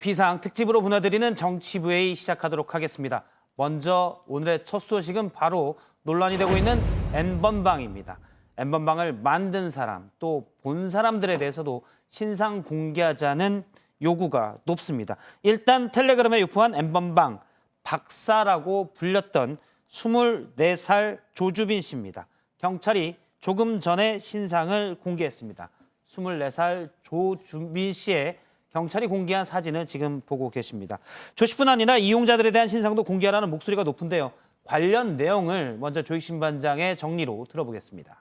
비상 특집으로 보내드리는 정치부회의 시작하도록 하겠습니다. 먼저 오늘의 첫 소식은 바로 논란이 되고 있는 N번방입니다. N번방을 만든 사람, 또 본 사람들에 대해서도 신상 공개하자는 요구가 높습니다. 일단 텔레그램에 유포한 N번방 박사라고 불렸던 24살 조주빈 씨입니다. 경찰이 조금 전에 신상을 공개했습니다. 24살 조주빈 씨의 경찰이 공개한 사진을 지금 보고 계십니다. 조 씨뿐 아니라 이용자들에 대한 신상도 공개하라는 목소리가 높은데요. 관련 내용을 먼저 조익 신반장의 정리로 들어보겠습니다.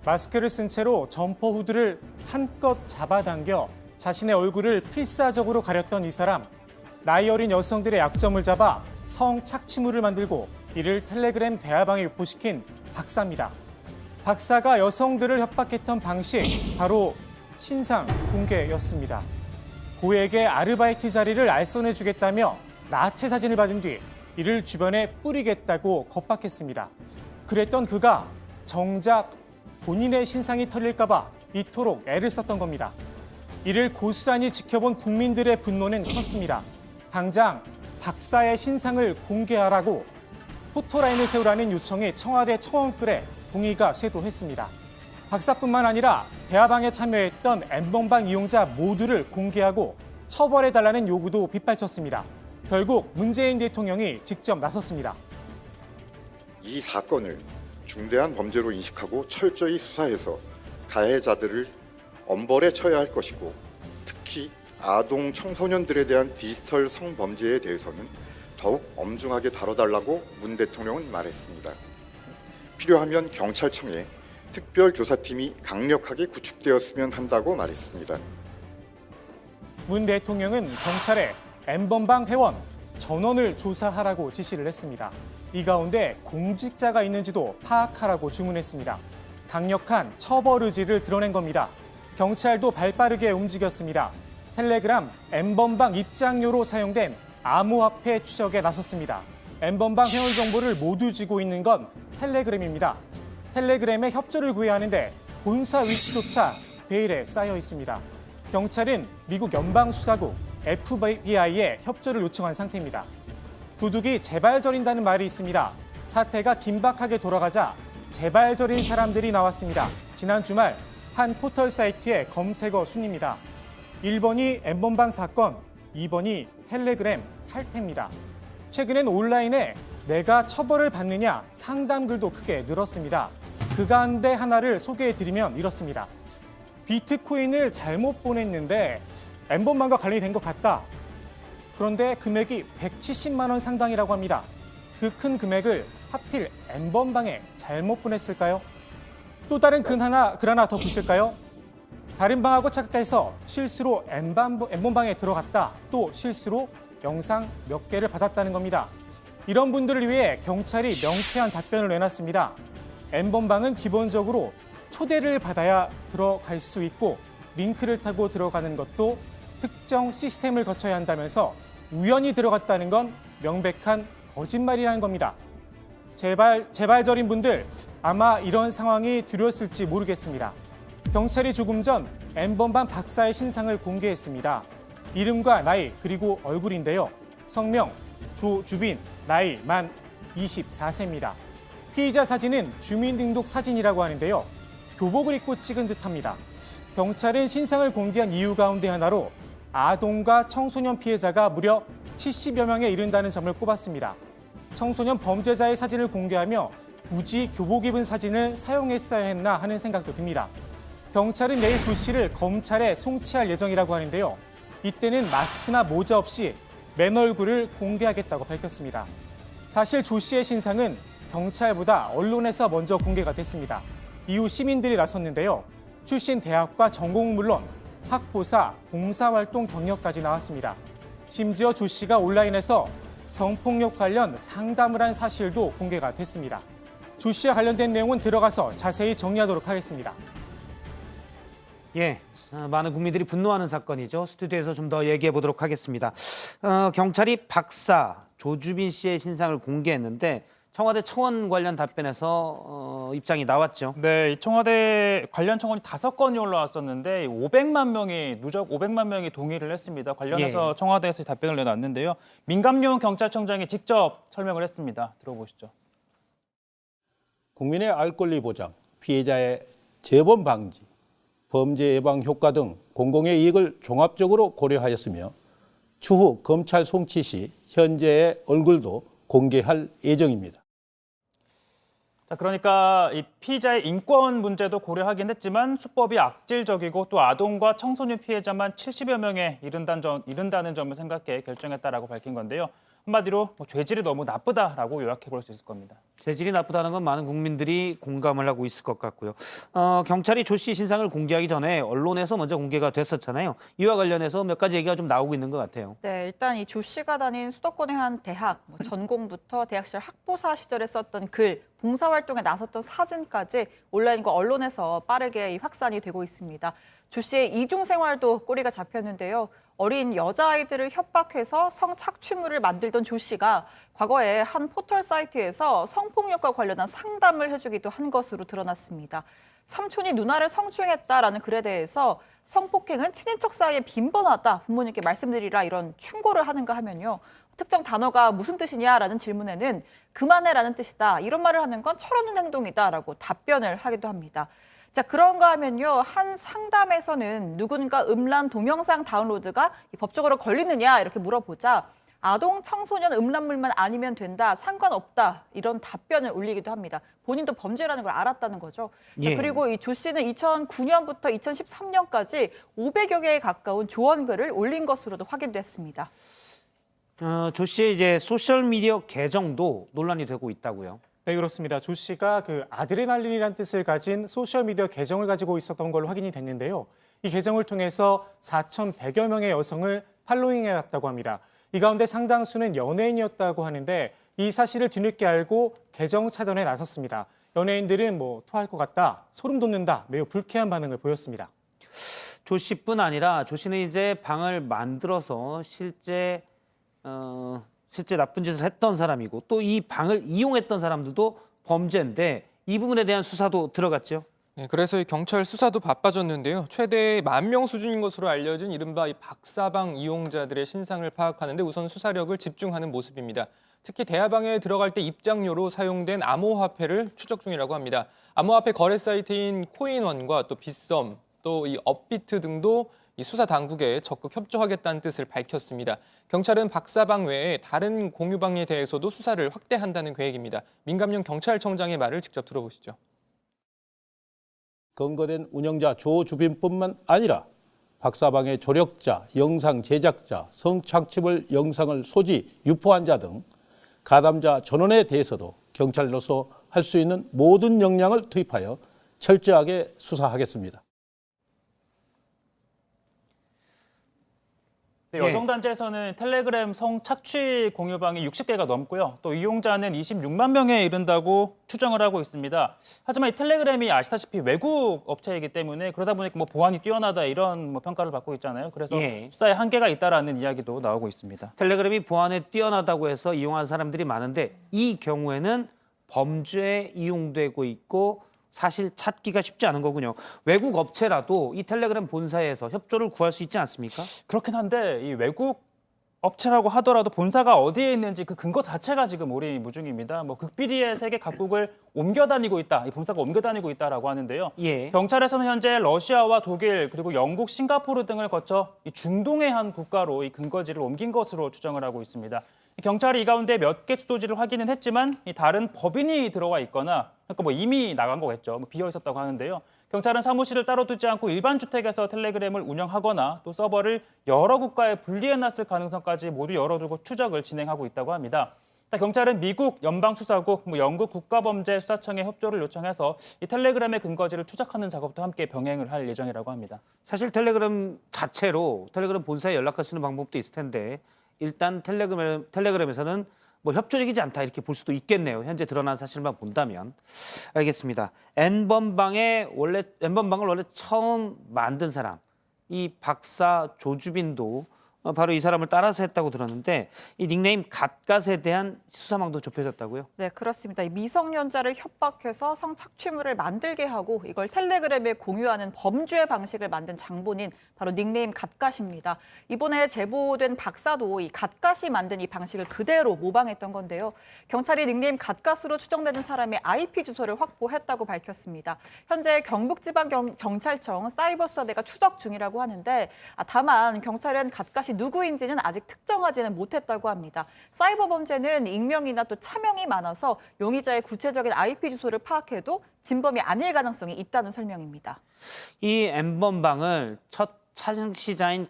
마스크를 쓴 채로 점퍼 후드를 한껏 잡아당겨 자신의 얼굴을 필사적으로 가렸던 이 사람. 나이 어린 여성들의 약점을 잡아 성착취물을 만들고 이를 텔레그램 대화방에 유포시킨 박사입니다. 박사가 여성들을 협박했던 방식, 바로 신상 공개였습니다. 고에게 아르바이트 자리를 알선해주겠다며 나체 사진을 받은 뒤 이를 주변에 뿌리겠다고 겁박했습니다. 그랬던 그가 정작 본인의 신상이 털릴까봐 이토록 애를 썼던 겁니다. 이를 고스란히 지켜본 국민들의 분노는 컸습니다. 당장 박사의 신상을 공개하라고 포토라인을 세우라는 요청에 청와대 청원글에 동의가 쇄도했습니다. 박사뿐만 아니라 대화방에 참여했던 N번방 이용자 모두를 공개하고 처벌해달라는 요구도 빗발쳤습니다. 결국 문재인 대통령이 직접 나섰습니다. 이 사건을 중대한 범죄로 인식하고 철저히 수사해서 가해자들을 엄벌에 처해야 할 것이고, 특히 아동 청소년들에 대한 디지털 성범죄에 대해서는 더욱 엄중하게 다뤄달라고 문 대통령은 말했습니다. 필요하면 경찰청에 특별조사팀이 강력하게 구축되었으면 한다고 말했습니다. 문 대통령은 경찰에 N번방 회원 전원을 조사하라고 지시를 했습니다. 이 가운데 공직자가 있는지도 파악하라고 주문했습니다. 강력한 처벌 의지를 드러낸 겁니다. 경찰도 발빠르게 움직였습니다. 텔레그램 N번방 입장료로 사용된 암호화폐 추적에 나섰습니다. N번방 회원 정보를 모두 쥐고 있는 건 텔레그램입니다. 텔레그램에 협조를 구해야 하는데 본사 위치조차 베일에 쌓여 있습니다. 경찰은 미국 연방수사국 FBI에 협조를 요청한 상태입니다. 도둑이 제발 저린다는 말이 있습니다. 사태가 긴박하게 돌아가자 제발 저린 사람들이 나왔습니다. 지난 주말 한 포털 사이트의 검색어 순입니다. 1번이 N번방 사건, 2번이 텔레그램 탈퇴입니다. 최근엔 온라인에 내가 처벌을 받느냐 상담글도 크게 늘었습니다. 그 가운데 하나를 소개해드리면 이렇습니다. 비트코인을 잘못 보냈는데 N번방과 관련이 된 것 같다. 그런데 금액이 170만 원 상당이라고 합니다. 그 큰 금액을 하필 N번방에 잘못 보냈을까요? 또 다른 글 하나 더 보실까요? 다른 방하고 착각해서 실수로 N번방에 들어갔다. 또 실수로 영상 몇 개를 받았다는 겁니다. 이런 분들을 위해 경찰이 명쾌한 답변을 내놨습니다. N번방은 기본적으로 초대를 받아야 들어갈 수 있고, 링크를 타고 들어가는 것도 특정 시스템을 거쳐야 한다면서 우연히 들어갔다는 건 명백한 거짓말이라는 겁니다. 제발 저린 분들, 아마 이런 상황이 두려웠을지 모르겠습니다. 경찰이 조금 전 N번방 박사의 신상을 공개했습니다. 이름과 나이 그리고 얼굴인데요. 성명 조주빈, 나이 만 24세입니다. 피의자 사진은 주민등록 사진이라고 하는데요. 교복을 입고 찍은 듯합니다. 경찰은 신상을 공개한 이유 가운데 하나로 아동과 청소년 피해자가 무려 70여 명에 이른다는 점을 꼽았습니다. 청소년 범죄자의 사진을 공개하며 굳이 교복 입은 사진을 사용했어야 했나 하는 생각도 듭니다. 경찰은 내일 조 씨를 검찰에 송치할 예정이라고 하는데요. 이때는 마스크나 모자 없이 맨 얼굴을 공개하겠다고 밝혔습니다. 사실 조 씨의 신상은 경찰보다 언론에서 먼저 공개가 됐습니다. 이후 시민들이 나섰는데요. 출신 대학과 전공은 물론 학보사, 봉사활동 경력까지 나왔습니다. 심지어 조 씨가 온라인에서 성폭력 관련 상담을 한 사실도 공개가 됐습니다. 조 씨와 관련된 내용은 들어가서 자세히 정리하도록 하겠습니다. 예, 많은 국민들이 분노하는 사건이죠. 스튜디오에서 좀 더 얘기해 보도록 하겠습니다. 경찰이 박사 조주빈 씨의 신상을 공개했는데 청와대 청원 관련 답변에서 입장이 나왔죠. 네, 이 청와대 관련 청원이 5건이 올라왔었는데 500만 명이 누적 500만 명이 동의를 했습니다. 관련해서 청와대에서 답변을 내놨는데요. 민감용 경찰청장이 직접 설명을 했습니다. 들어보시죠. 국민의 알 권리 보장, 피해자의 재범 방지, 범죄 예방 효과 등 공공의 이익을 종합적으로 고려하였으며 추후 검찰 송치 시 현재의 얼굴도 공개할 예정입니다. 자, 그러니까 이 피의자의 인권 문제도 고려하긴 했지만 수법이 악질적이고 또 아동과 청소년 피해자만 70여 명에 이른다는 점을 생각해 결정했다라고 밝힌 건데요. 한마디로 죄질이 너무 나쁘다라고 요약해 볼 수 있을 겁니다. 죄질이 나쁘다는 건 많은 국민들이 공감을 하고 있을 것 같고요. 경찰이 조 씨 신상을 공개하기 전에 언론에서 먼저 공개가 됐었잖아요. 이와 관련해서 몇 가지 얘기가 좀 나오고 있는 것 같아요. 네, 일단 이 조 씨가 다닌 수도권의 한 대학, 전공부터 대학 시절 학보사 시절에 썼던 글, 봉사활동에 나섰던 사진까지 온라인과 언론에서 빠르게 확산이 되고 있습니다. 조 씨의 이중 생활도 꼬리가 잡혔는데요. 어린 여자아이들을 협박해서 성착취물을 만들던 조 씨가 과거에 한 포털 사이트에서 성폭력과 관련한 상담을 해주기도 한 것으로 드러났습니다. 삼촌이 누나를 성추행했다라는 글에 대해서 성폭행은 친인척 사이에 빈번하다, 부모님께 말씀드리라 이런 충고를 하는가 하면요. 특정 단어가 무슨 뜻이냐라는 질문에는 그만해라는 뜻이다. 이런 말을 하는 건 철없는 행동이다라고 답변을 하기도 합니다. 자, 그런가 하면요. 한 상담에서는 누군가 음란 동영상 다운로드가 법적으로 걸리느냐 이렇게 물어보자 아동 청소년 음란물만 아니면 된다, 상관없다 이런 답변을 올리기도 합니다. 본인도 범죄라는 걸 알았다는 거죠. 자, 그리고 이 조 씨는 2009년부터 2013년까지 500여 개에 가까운 조언글을 올린 것으로도 확인됐습니다. 조 씨의 이제 소셜 미디어 계정도 논란이 되고 있다고요. 네, 그렇습니다. 조 씨가 그 아드레날린이라는 뜻을 가진 소셜미디어 계정을 가지고 있었던 걸로 확인이 됐는데요. 이 계정을 통해서 4,100여 명의 여성을 팔로잉해왔다고 합니다. 이 가운데 상당수는 연예인이었다고 하는데 이 사실을 뒤늦게 알고 계정 차단에 나섰습니다. 연예인들은 토할 것 같다, 소름 돋는다, 매우 불쾌한 반응을 보였습니다. 조 씨뿐 아니라 조 씨는 이제 방을 만들어서 실제 나쁜 짓을 했던 사람이고 또 이 방을 이용했던 사람들도 범죄인데 이 부분에 대한 수사도 들어갔죠. 네, 그래서 이 경찰 수사도 바빠졌는데요. 최대 10,000명 수준인 것으로 알려진 이른바 이 박사방 이용자들의 신상을 파악하는데 우선 수사력을 집중하는 모습입니다. 특히 대화방에 들어갈 때 입장료로 사용된 암호화폐를 추적 중이라고 합니다. 암호화폐 거래 사이트인 코인원과 또 빗썸, 또 이 업비트 등도 이 수사 당국에 적극 협조하겠다는 뜻을 밝혔습니다. 경찰은 박사방 외에 다른 공유방에 대해서도 수사를 확대한다는 계획입니다. 민감용 경찰청장의 말을 직접 들어보시죠. 검거된 운영자 조 주빈뿐만 아니라 박사방의 조력자, 영상 제작자, 성착취물 영상을 소지, 유포한 자 등 가담자 전원에 대해서도 경찰로서 할 수 있는 모든 역량을 투입하여 철저하게 수사하겠습니다. 네, 여성단체에서는 텔레그램 성착취 공유방이 60개가 넘고요. 또 이용자는 26만 명에 이른다고 추정을 하고 있습니다. 하지만 이 텔레그램이 아시다시피 외국 업체이기 때문에 그러다 보니까 보안이 뛰어나다 이런 평가를 받고 있잖아요. 그래서 수사에 한계가 있다라는 이야기도 나오고 있습니다. 텔레그램이 보안에 뛰어나다고 해서 이용한 사람들이 많은데 이 경우에는 범죄에 이용되고 있고 사실 찾기가 쉽지 않은 거군요. 외국 업체라도 이 텔레그램 본사에서 협조를 구할 수 있지 않습니까? 그렇긴 한데 이 외국 업체라고 하더라도 본사가 어디에 있는지 그 근거 자체가 지금 오리무중입니다. 극비리의 세계 각국을 옮겨 다니고 있다. 이 본사가 옮겨 다니고 있다라고 하는데요. 경찰에서는 현재 러시아와 독일 그리고 영국, 싱가포르 등을 거쳐 이 중동의 한 국가로 이 근거지를 옮긴 것으로 추정을 하고 있습니다. 경찰이 이 가운데 몇 개 수소지를 확인은 했지만 이 다른 법인이 들어와 있거나 그러니까 이미 나간 거겠죠. 비어 있었다고 하는데요. 경찰은 사무실을 따로 두지 않고 일반 주택에서 텔레그램을 운영하거나 또 서버를 여러 국가에 분리해놨을 가능성까지 모두 열어두고 추적을 진행하고 있다고 합니다. 경찰은 미국 연방수사국, 영국 국가범죄수사청의 협조를 요청해서 이 텔레그램의 근거지를 추적하는 작업도 함께 병행을 할 예정이라고 합니다. 사실 텔레그램 자체로 텔레그램 본사에 연락할 수 있는 방법도 있을 텐데 일단 텔레그램에서는 협조적이지 않다 이렇게 볼 수도 있겠네요. 현재 드러난 사실만 본다면. 알겠습니다. N번방을 원래 처음 만든 사람, 이 박사 조주빈도 바로 이 사람을 따라서 했다고 들었는데 이 닉네임 갓갓에 대한 수사망도 좁혀졌다고요? 네, 그렇습니다. 이 미성년자를 협박해서 성착취물을 만들게 하고 이걸 텔레그램에 공유하는 범죄 방식을 만든 장본인 바로 닉네임 갓갓입니다. 이번에 제보된 박사도 이 갓갓이 만든 이 방식을 그대로 모방했던 건데요. 경찰이 닉네임 갓갓으로 추정되는 사람의 IP 주소를 확보했다고 밝혔습니다. 현재 경북지방경찰청 사이버수사대가 추적 중이라고 하는데 다만 경찰은 갓갓이 누구인지는 아직 특정하지는 못했다고 합니다. 사이버 범죄는 익명이나 또 차명이 많아서 용의자의 구체적인 IP 주소를 파악해도 진범이 아닐 가능성이 있다는 설명입니다. 이 엠번방을 첫 창시자인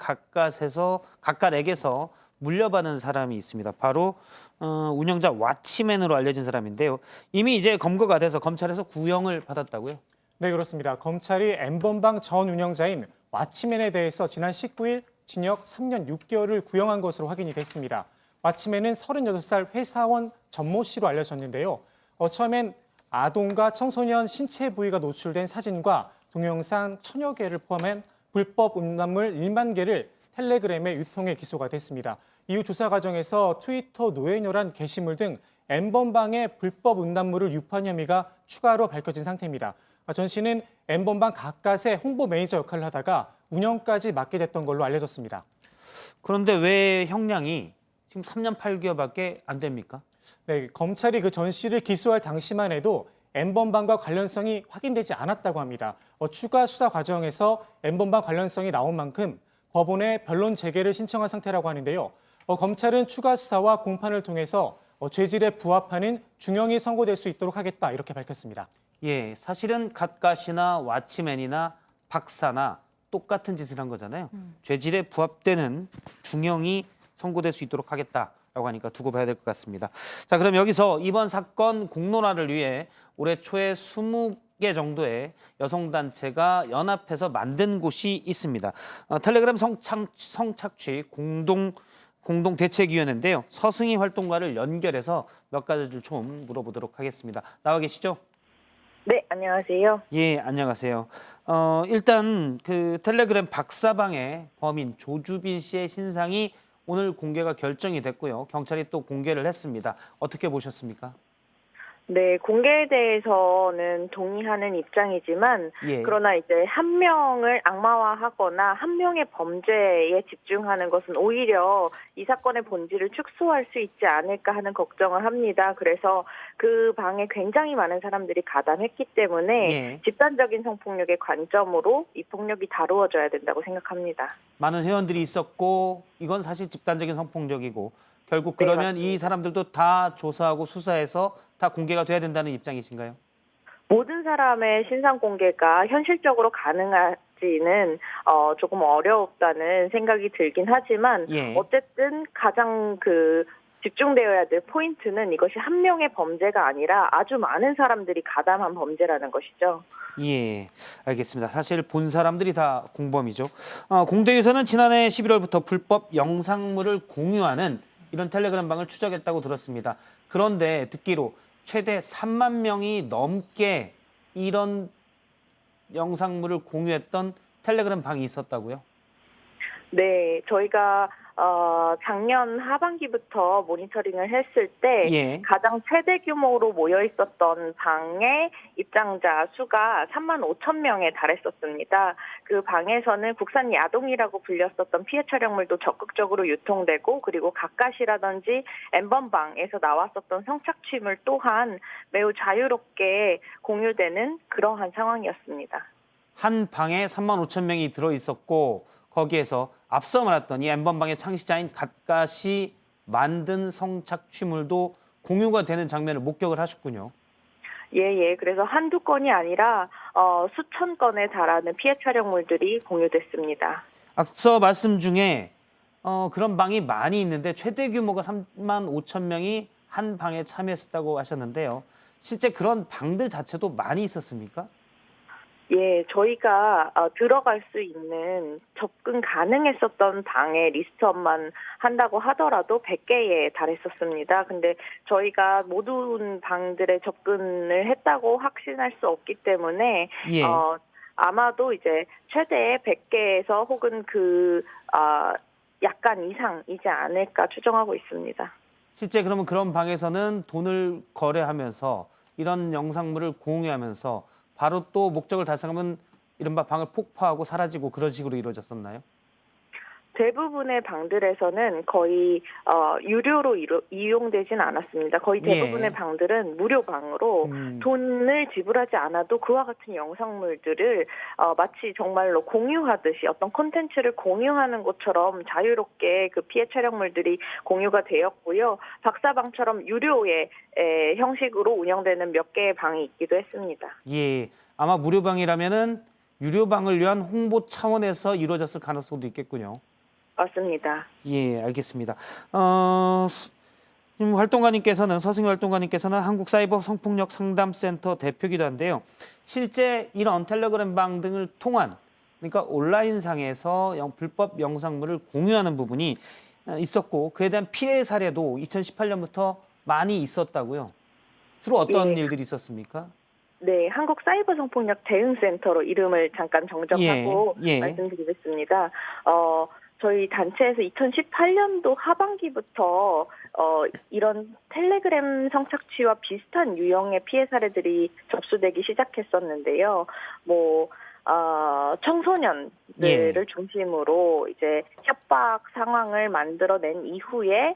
갓갓에게서 물려받은 사람이 있습니다. 바로 운영자 왓치맨으로 알려진 사람인데요. 이미 이제 검거가 돼서 검찰에서 구형을 받았다고요? 네, 그렇습니다. 검찰이 엠번방 전 운영자인 왓치맨에 대해서 지난 19일 징역 3년 6개월을 구형한 것으로 확인이 됐습니다. 왓치맨은 38살 회사원 전모 씨로 알려졌는데요. 처음엔 아동과 청소년 신체 부위가 노출된 사진과 동영상 1000여 개를 포함한 불법 음란물 1만 개를 텔레그램에 유통해 기소가 됐습니다. 이후 조사 과정에서 트위터 노예녀란 게시물 등 엠번방의 불법 음란물을 유포한 혐의가 추가로 밝혀진 상태입니다. 전 씨는 엠번방 갓갓의 홍보 매니저 역할을 하다가 운영까지 맡게 됐던 걸로 알려졌습니다. 그런데 왜 형량이 지금 3년 8개월밖에 안 됩니까? 네, 검찰이 그 전 씨를 기소할 당시만 해도 엠번방과 관련성이 확인되지 않았다고 합니다. 추가 수사 과정에서 엠번방 관련성이 나온 만큼 법원에 변론 재개를 신청한 상태라고 하는데요. 검찰은 추가 수사와 공판을 통해서 죄질에 부합하는 중형이 선고될 수 있도록 하겠다 이렇게 밝혔습니다. 예, 사실은 갓갓이나 왓치맨이나 박사나 똑같은 짓을 한 거잖아요. 죄질에 부합되는 중형이 선고될 수 있도록 하겠다라고 하니까 두고 봐야 될 것 같습니다. 자, 그럼 여기서 이번 사건 공론화를 위해 올해 초에 20개 정도의 여성단체가 연합해서 만든 곳이 있습니다. 텔레그램 성착취 공동대책위원회인데요. 서승희 활동가를 연결해서 몇 가지를 좀 물어보도록 하겠습니다. 나와 계시죠? 네, 안녕하세요. 예, 안녕하세요. 일단 그 텔레그램 박사방의 범인 조주빈 씨의 신상이 오늘 공개가 결정이 됐고요. 경찰이 또 공개를 했습니다. 어떻게 보셨습니까? 네, 공개에 대해서는 동의하는 입장이지만 예. 그러나 이제 한 명을 악마화하거나 한 명의 범죄에 집중하는 것은 오히려 이 사건의 본질을 축소할 수 있지 않을까 하는 걱정을 합니다. 그래서 그 방에 굉장히 많은 사람들이 가담했기 때문에 예. 집단적인 성폭력의 관점으로 이 폭력이 다루어져야 된다고 생각합니다. 많은 회원들이 있었고 이건 사실 집단적인 성폭력이고 결국 네, 그러면 맞습니다. 이 사람들도 다 조사하고 수사해서 다 공개가 돼야 된다는 입장이신가요? 모든 사람의 신상 공개가 현실적으로 가능할지는 조금 어렵다는 생각이 들긴 하지만 예. 어쨌든 가장 집중되어야 될 포인트는 이것이 한 명의 범죄가 아니라 아주 많은 사람들이 가담한 범죄라는 것이죠. 예, 알겠습니다. 사실 본 사람들이 다 공범이죠. 공대에서는 지난해 11월부터 불법 영상물을 공유하는 이런 텔레그램 방을 추적했다고 들었습니다. 그런데 듣기로 최대 3만 명이 넘게 이런 영상물을 공유했던 텔레그램 방이 있었다고요? 네, 저희가 작년 하반기부터 모니터링을 했을 때 예. 가장 최대 규모로 모여 있었던 방의 입장자 수가 3만 5천 명에 달했었습니다. 그 방에서는 국산 야동이라고 불렸었던 피해 촬영물도 적극적으로 유통되고 그리고 갓갓이라든지 엠번방에서 나왔었던 성착취물 또한 매우 자유롭게 공유되는 그러한 상황이었습니다. 한 방에 3만 5천 명이 들어 있었고 거기에서 앞서 말했던 이 엠번방의 창시자인 갓갓이 만든 성착취물도 공유가 되는 장면을 목격을 하셨군요. 예. 그래서 한두 건이 아니라 수천 건에 달하는 피해 촬영물들이 공유됐습니다. 앞서 말씀 중에 그런 방이 많이 있는데 최대 규모가 3만 5천 명이 한 방에 참여했다고 하셨는데요. 실제 그런 방들 자체도 많이 있었습니까? 예, 저희가 들어갈 수 있는 접근 가능했었던 방의 리스트업만 한다고 하더라도 100개에 달했었습니다. 근데 저희가 모든 방들에 접근을 했다고 확신할 수 없기 때문에 예. 아마도 이제 최대 100개에서 혹은 약간 이상이지 않을까 추정하고 있습니다. 실제 그러면 그런 방에서는 돈을 거래하면서 이런 영상물을 공유하면서 바로 또 목적을 달성하면 이른바 방을 폭파하고 사라지고 그런 식으로 이루어졌었나요? 대부분의 방들에서는 거의 유료로 이용되진 않았습니다. 거의 대부분의 예. 방들은 무료 방으로 돈을 지불하지 않아도 그와 같은 영상물들을 마치 정말로 공유하듯이 어떤 콘텐츠를 공유하는 것처럼 자유롭게 그 피해 촬영물들이 공유가 되었고요. 박사방처럼 유료의 형식으로 운영되는 몇 개의 방이 있기도 했습니다. 예, 아마 무료방이라면은 유료방을 위한 홍보 차원에서 이루어졌을 가능성도 있겠군요. 맞습니다. 예, 알겠습니다. 지금 활동가님께서는 서승희 활동가님께서는 한국사이버 성폭력 상담센터 대표기도 한데요. 실제 이런 텔레그램 방 등을 통한 그러니까 온라인상에서 불법 영상물을 공유하는 부분이 있었고 그에 대한 피해 사례도 2018년부터 많이 있었다고요. 주로 어떤 예. 일들이 있었습니까? 네, 한국 사이버 성폭력 대응센터로 이름을 잠깐 정정하고 예. 말씀드리겠습니다. 저희 단체에서 2018년도 하반기부터 이런 텔레그램 성착취와 비슷한 유형의 피해 사례들이 접수되기 시작했었는데요. 청소년들을 중심으로 이제 협박 상황을 만들어낸 이후에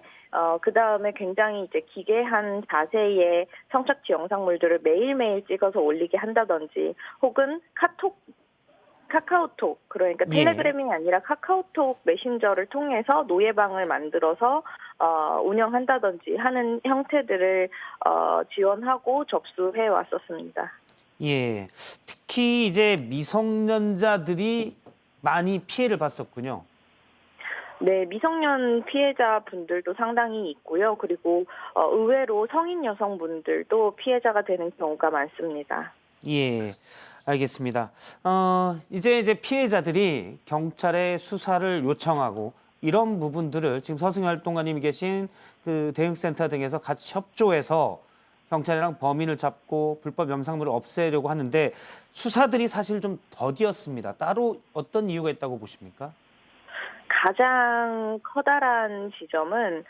그 다음에 굉장히 이제 기괴한 자세의 성착취 영상물들을 매일매일 찍어서 올리게 한다든지 혹은 카카오톡, 그러니까 예. 텔레그램이 아니라 카카오톡 메신저를 통해서 노예방을 만들어서 운영한다든지 하는 형태들을 지원하고 접수해 왔었습니다. 예, 특히 이제 미성년자들이 많이 피해를 봤었군요. 네, 미성년 피해자분들도 상당히 있고요. 그리고 의외로 성인 여성분들도 피해자가 되는 경우가 많습니다. 예, 알겠습니다. 이제 피해자들이 경찰에 수사를 요청하고 이런 부분들을 지금 서승희 활동가님이 계신 그 대응센터 등에서 같이 협조해서 경찰이랑 범인을 잡고 불법 영상물을 없애려고 하는데 수사들이 사실 좀 더디었습니다. 따로 어떤 이유가 있다고 보십니까? 가장 커다란 지점은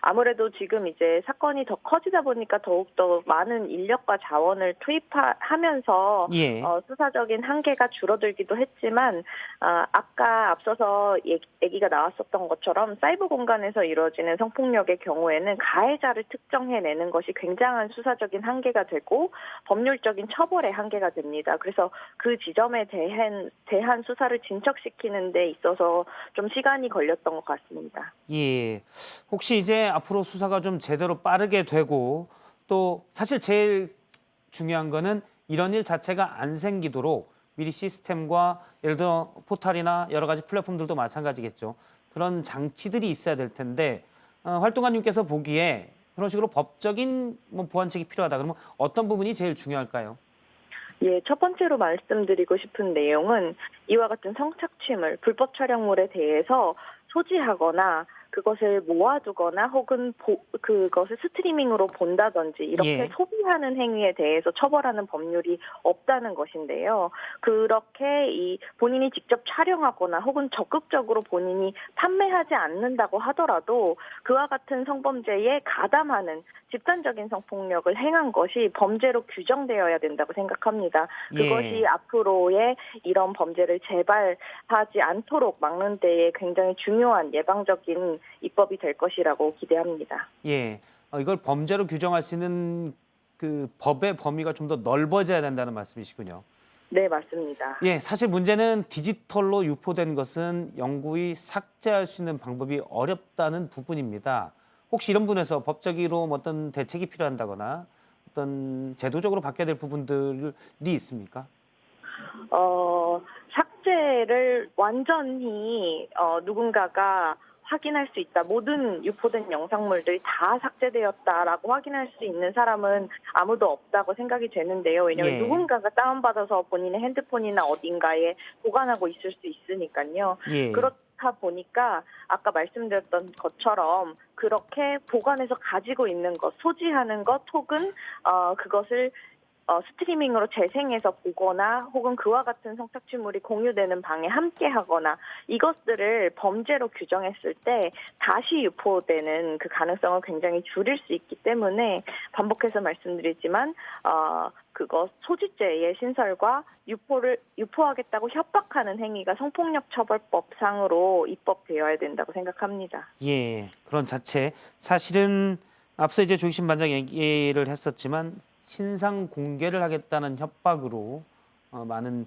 아무래도 지금 이제 사건이 더 커지다 보니까 더욱더 많은 인력과 자원을 투입하면서 예. 수사적인 한계가 줄어들기도 했지만 아까 앞서서 얘기가 나왔었던 것처럼 사이버 공간에서 이루어지는 성폭력의 경우에는 가해자를 특정해내는 것이 굉장한 수사적인 한계가 되고 법률적인 처벌의 한계가 됩니다. 그래서 그 지점에 대한 수사를 진척시키는 데 있어서 좀 시간이 걸렸던 것 같습니다. 예. 혹시 이제 앞으로 수사가 좀 제대로 빠르게 되고 또 사실 제일 중요한 거는 이런 일 자체가 안 생기도록 미리 시스템과 예를 들어 포털이나 여러 가지 플랫폼들도 마찬가지겠죠. 그런 장치들이 있어야 될 텐데 활동가님께서 보기에 그런 식으로 법적인 보완책이 필요하다. 그러면 어떤 부분이 제일 중요할까요? 예, 첫 번째로 말씀드리고 싶은 내용은 이와 같은 성착취물, 불법 촬영물에 대해서 소지하거나 그것을 모아두거나 혹은 그것을 스트리밍으로 본다든지 이렇게 예. 소비하는 행위에 대해서 처벌하는 법률이 없다는 것인데요. 그렇게 본인이 직접 촬영하거나 혹은 적극적으로 본인이 판매하지 않는다고 하더라도 그와 같은 성범죄에 가담하는 집단적인 성폭력을 행한 것이 범죄로 규정되어야 된다고 생각합니다. 그것이 예. 앞으로의 이런 범죄를 재발하지 않도록 막는 데에 굉장히 중요한 예방적인 입법이 될 것이라고 기대합니다. 예. 이걸 범죄로 규정할 수 있는 그 법의 범위가 좀 더 넓어져야 된다는 말씀이시군요. 네, 맞습니다. 예, 사실 문제는 디지털로 유포된 것은 영구히 삭제할 수 있는 방법이 어렵다는 부분입니다. 혹시 이런 부분에서 법적으로 어떤 대책이 필요한다거나 어떤 제도적으로 바뀌어야 될 부분들이 있습니까? 삭제를 완전히 누군가가 확인할 수 있다. 모든 유포된 영상물들이 다 삭제되었다라고 확인할 수 있는 사람은 아무도 없다고 생각이 되는데요. 왜냐하면 예. 누군가가 다운받아서 본인의 핸드폰이나 어딘가에 보관하고 있을 수 있으니까요. 예. 그렇다 보니까 아까 말씀드렸던 것처럼 그렇게 보관해서 가지고 있는 것, 소지하는 것 혹은 그것을 스트리밍으로 재생해서 보거나 혹은 그와 같은 성착취물이 공유되는 방에 함께하거나 이것들을 범죄로 규정했을 때 다시 유포되는 그 가능성을 굉장히 줄일 수 있기 때문에 반복해서 말씀드리지만 그것 소지죄의 신설과 유포하겠다고 협박하는 행위가 성폭력처벌법상으로 입법되어야 된다고 생각합니다. 예, 그런 자체 사실은 앞서 이제 조희신 반장 얘기를 했었지만 신상 공개를 하겠다는 협박으로 많은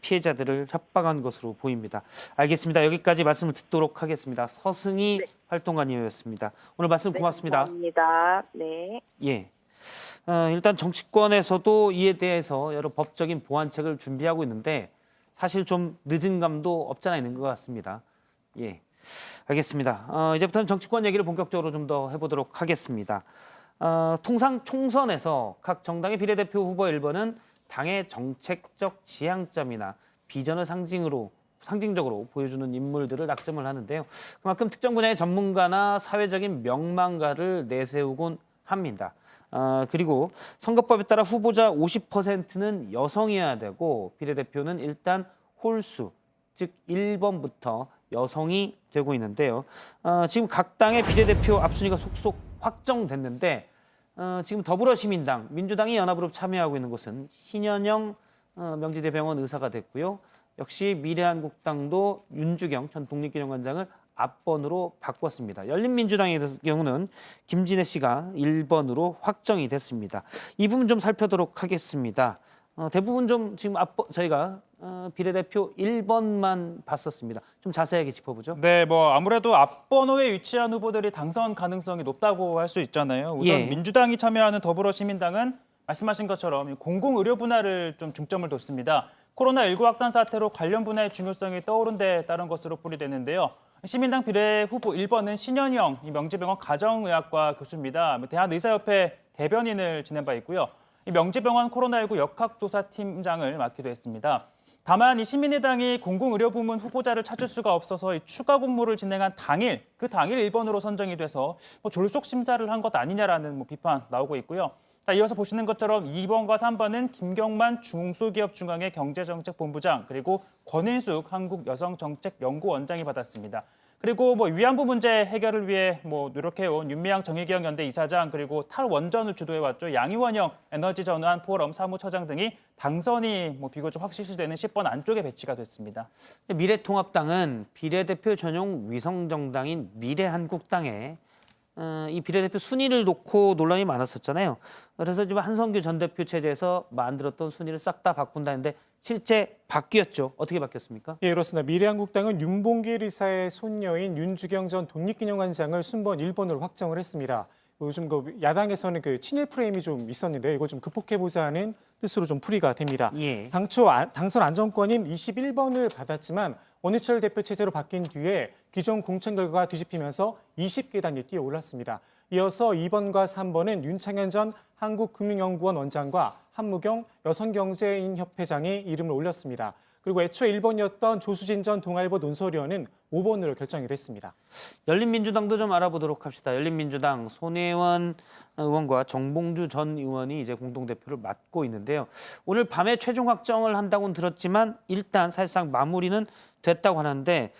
피해자들을 협박한 것으로 보입니다. 알겠습니다. 여기까지 말씀을 듣도록 하겠습니다. 서승희 활동가님이었습니다. 오늘 말씀 고맙습니다. 감사합니다. 네. 예. 일단 정치권에서도 이에 대해서 여러 법적인 보완책을 준비하고 있는데 사실 좀 늦은 감도 없잖아 있는 것 같습니다. 예. 알겠습니다. 이제부터는 정치권 얘기를 본격적으로 좀 더 해보도록 하겠습니다. 통상 총선에서 각 정당의 비례대표 후보 1번은 당의 정책적 지향점이나 비전을 상징적으로 보여주는 인물들을 낙점을 하는데요. 그만큼 특정 분야의 전문가나 사회적인 명망가를 내세우곤 합니다. 그리고 선거법에 따라 후보자 50%는 여성이어야 되고 비례대표는 일단 홀수, 즉 1번부터 여성이 되고 있는데요. 지금 각 당의 비례대표 앞순위가 속속 확정됐는데 지금 더불어시민당, 민주당이 연합으로 참여하고 있는 곳은 신현영 명지대병원 의사가 됐고요. 역시 미래한국당도 윤주경 전 독립기념관장을 앞번으로 바꿨습니다. 열린민주당의 경우는 김진애 씨가 1번으로 확정이 됐습니다. 이 부분 좀 살펴보도록 하겠습니다. 대부분 좀 지금 저희가 비례대표 1번만 봤었습니다. 좀 자세하게 짚어보죠. 네, 뭐 아무래도 앞번호에 위치한 후보들이 당선 가능성이 높다고 할 수 있잖아요. 우선 예. 민주당이 참여하는 더불어시민당은 말씀하신 것처럼 공공의료 분야를 좀 중점을 뒀습니다. 코로나19 확산 사태로 관련 분야의 중요성이 떠오른 데 따른 것으로 풀이되는데요. 시민당 비례 후보 1번은 신현영 명지병원 가정의학과 교수입니다. 대한의사협회 대변인을 지낸 바 있고요. 이 명지병원 코로나19 역학조사팀장을 맡기도 했습니다. 다만 이 시민의당이 공공의료 부문 후보자를 찾을 수가 없어서 이 추가 공모를 진행한 당일, 그 당일 1번으로 선정이 돼서 졸속 심사를 한 것 아니냐라는 비판 나오고 있고요. 이어서 보시는 것처럼 2번과 3번은 김경만 중소기업중앙회 경제정책본부장 그리고 권인숙 한국여성정책연구원장이 받았습니다. 그리고 위안부 문제 해결을 위해 노력해온 윤미향 정의기억연대 이사장 그리고 탈원전을 주도해왔죠. 양이원영 에너지전환 포럼 사무처장 등이 당선이 비교적 확실시되는 10번 안쪽에 배치가 됐습니다. 미래통합당은 비례대표 전용 위성정당인 미래한국당에 이 비례대표 순위를 놓고 논란이 많았었잖아요. 그래서 지금 한성규 전 대표 체제에서 만들었던 순위를 싹 다 바꾼다는데 실제 바뀌었죠. 어떻게 바뀌었습니까? 예, 그렇습니다. 미래한국당은 윤봉길 의사의 손녀인 윤주경 전 독립기념관장을 순번 1번으로 확정을 했습니다. 요즘 야당에서는 친일 프레임이 좀 있었는데 이거 좀 극복해보자는 뜻으로 좀 풀이가 됩니다. 예. 당초 당선 안정권인 21번을 받았지만 원희철 대표 체제로 바뀐 뒤에 기존 공천 결과가 뒤집히면서 20계단이 뛰어 올랐습니다. 이어서 2번과 3번은 윤창현 전 한국금융연구원 원장과 한무경 여성경제인협회장이 이름을 올렸습니다. 그리고 애초에 1번이었던 조수진 전 동아일보 논설위원은 5번으로 결정이 됐습니다. 열린민주당도 좀 알아보도록 합시다. 열린민주당 손혜원 의원과 정봉주 전 의원이 이제 공동대표를 맡고 있는데요. 오늘 밤에 최종 확정을 한다고는 들었지만 일단 사실상 마무리는 됐다고 하는데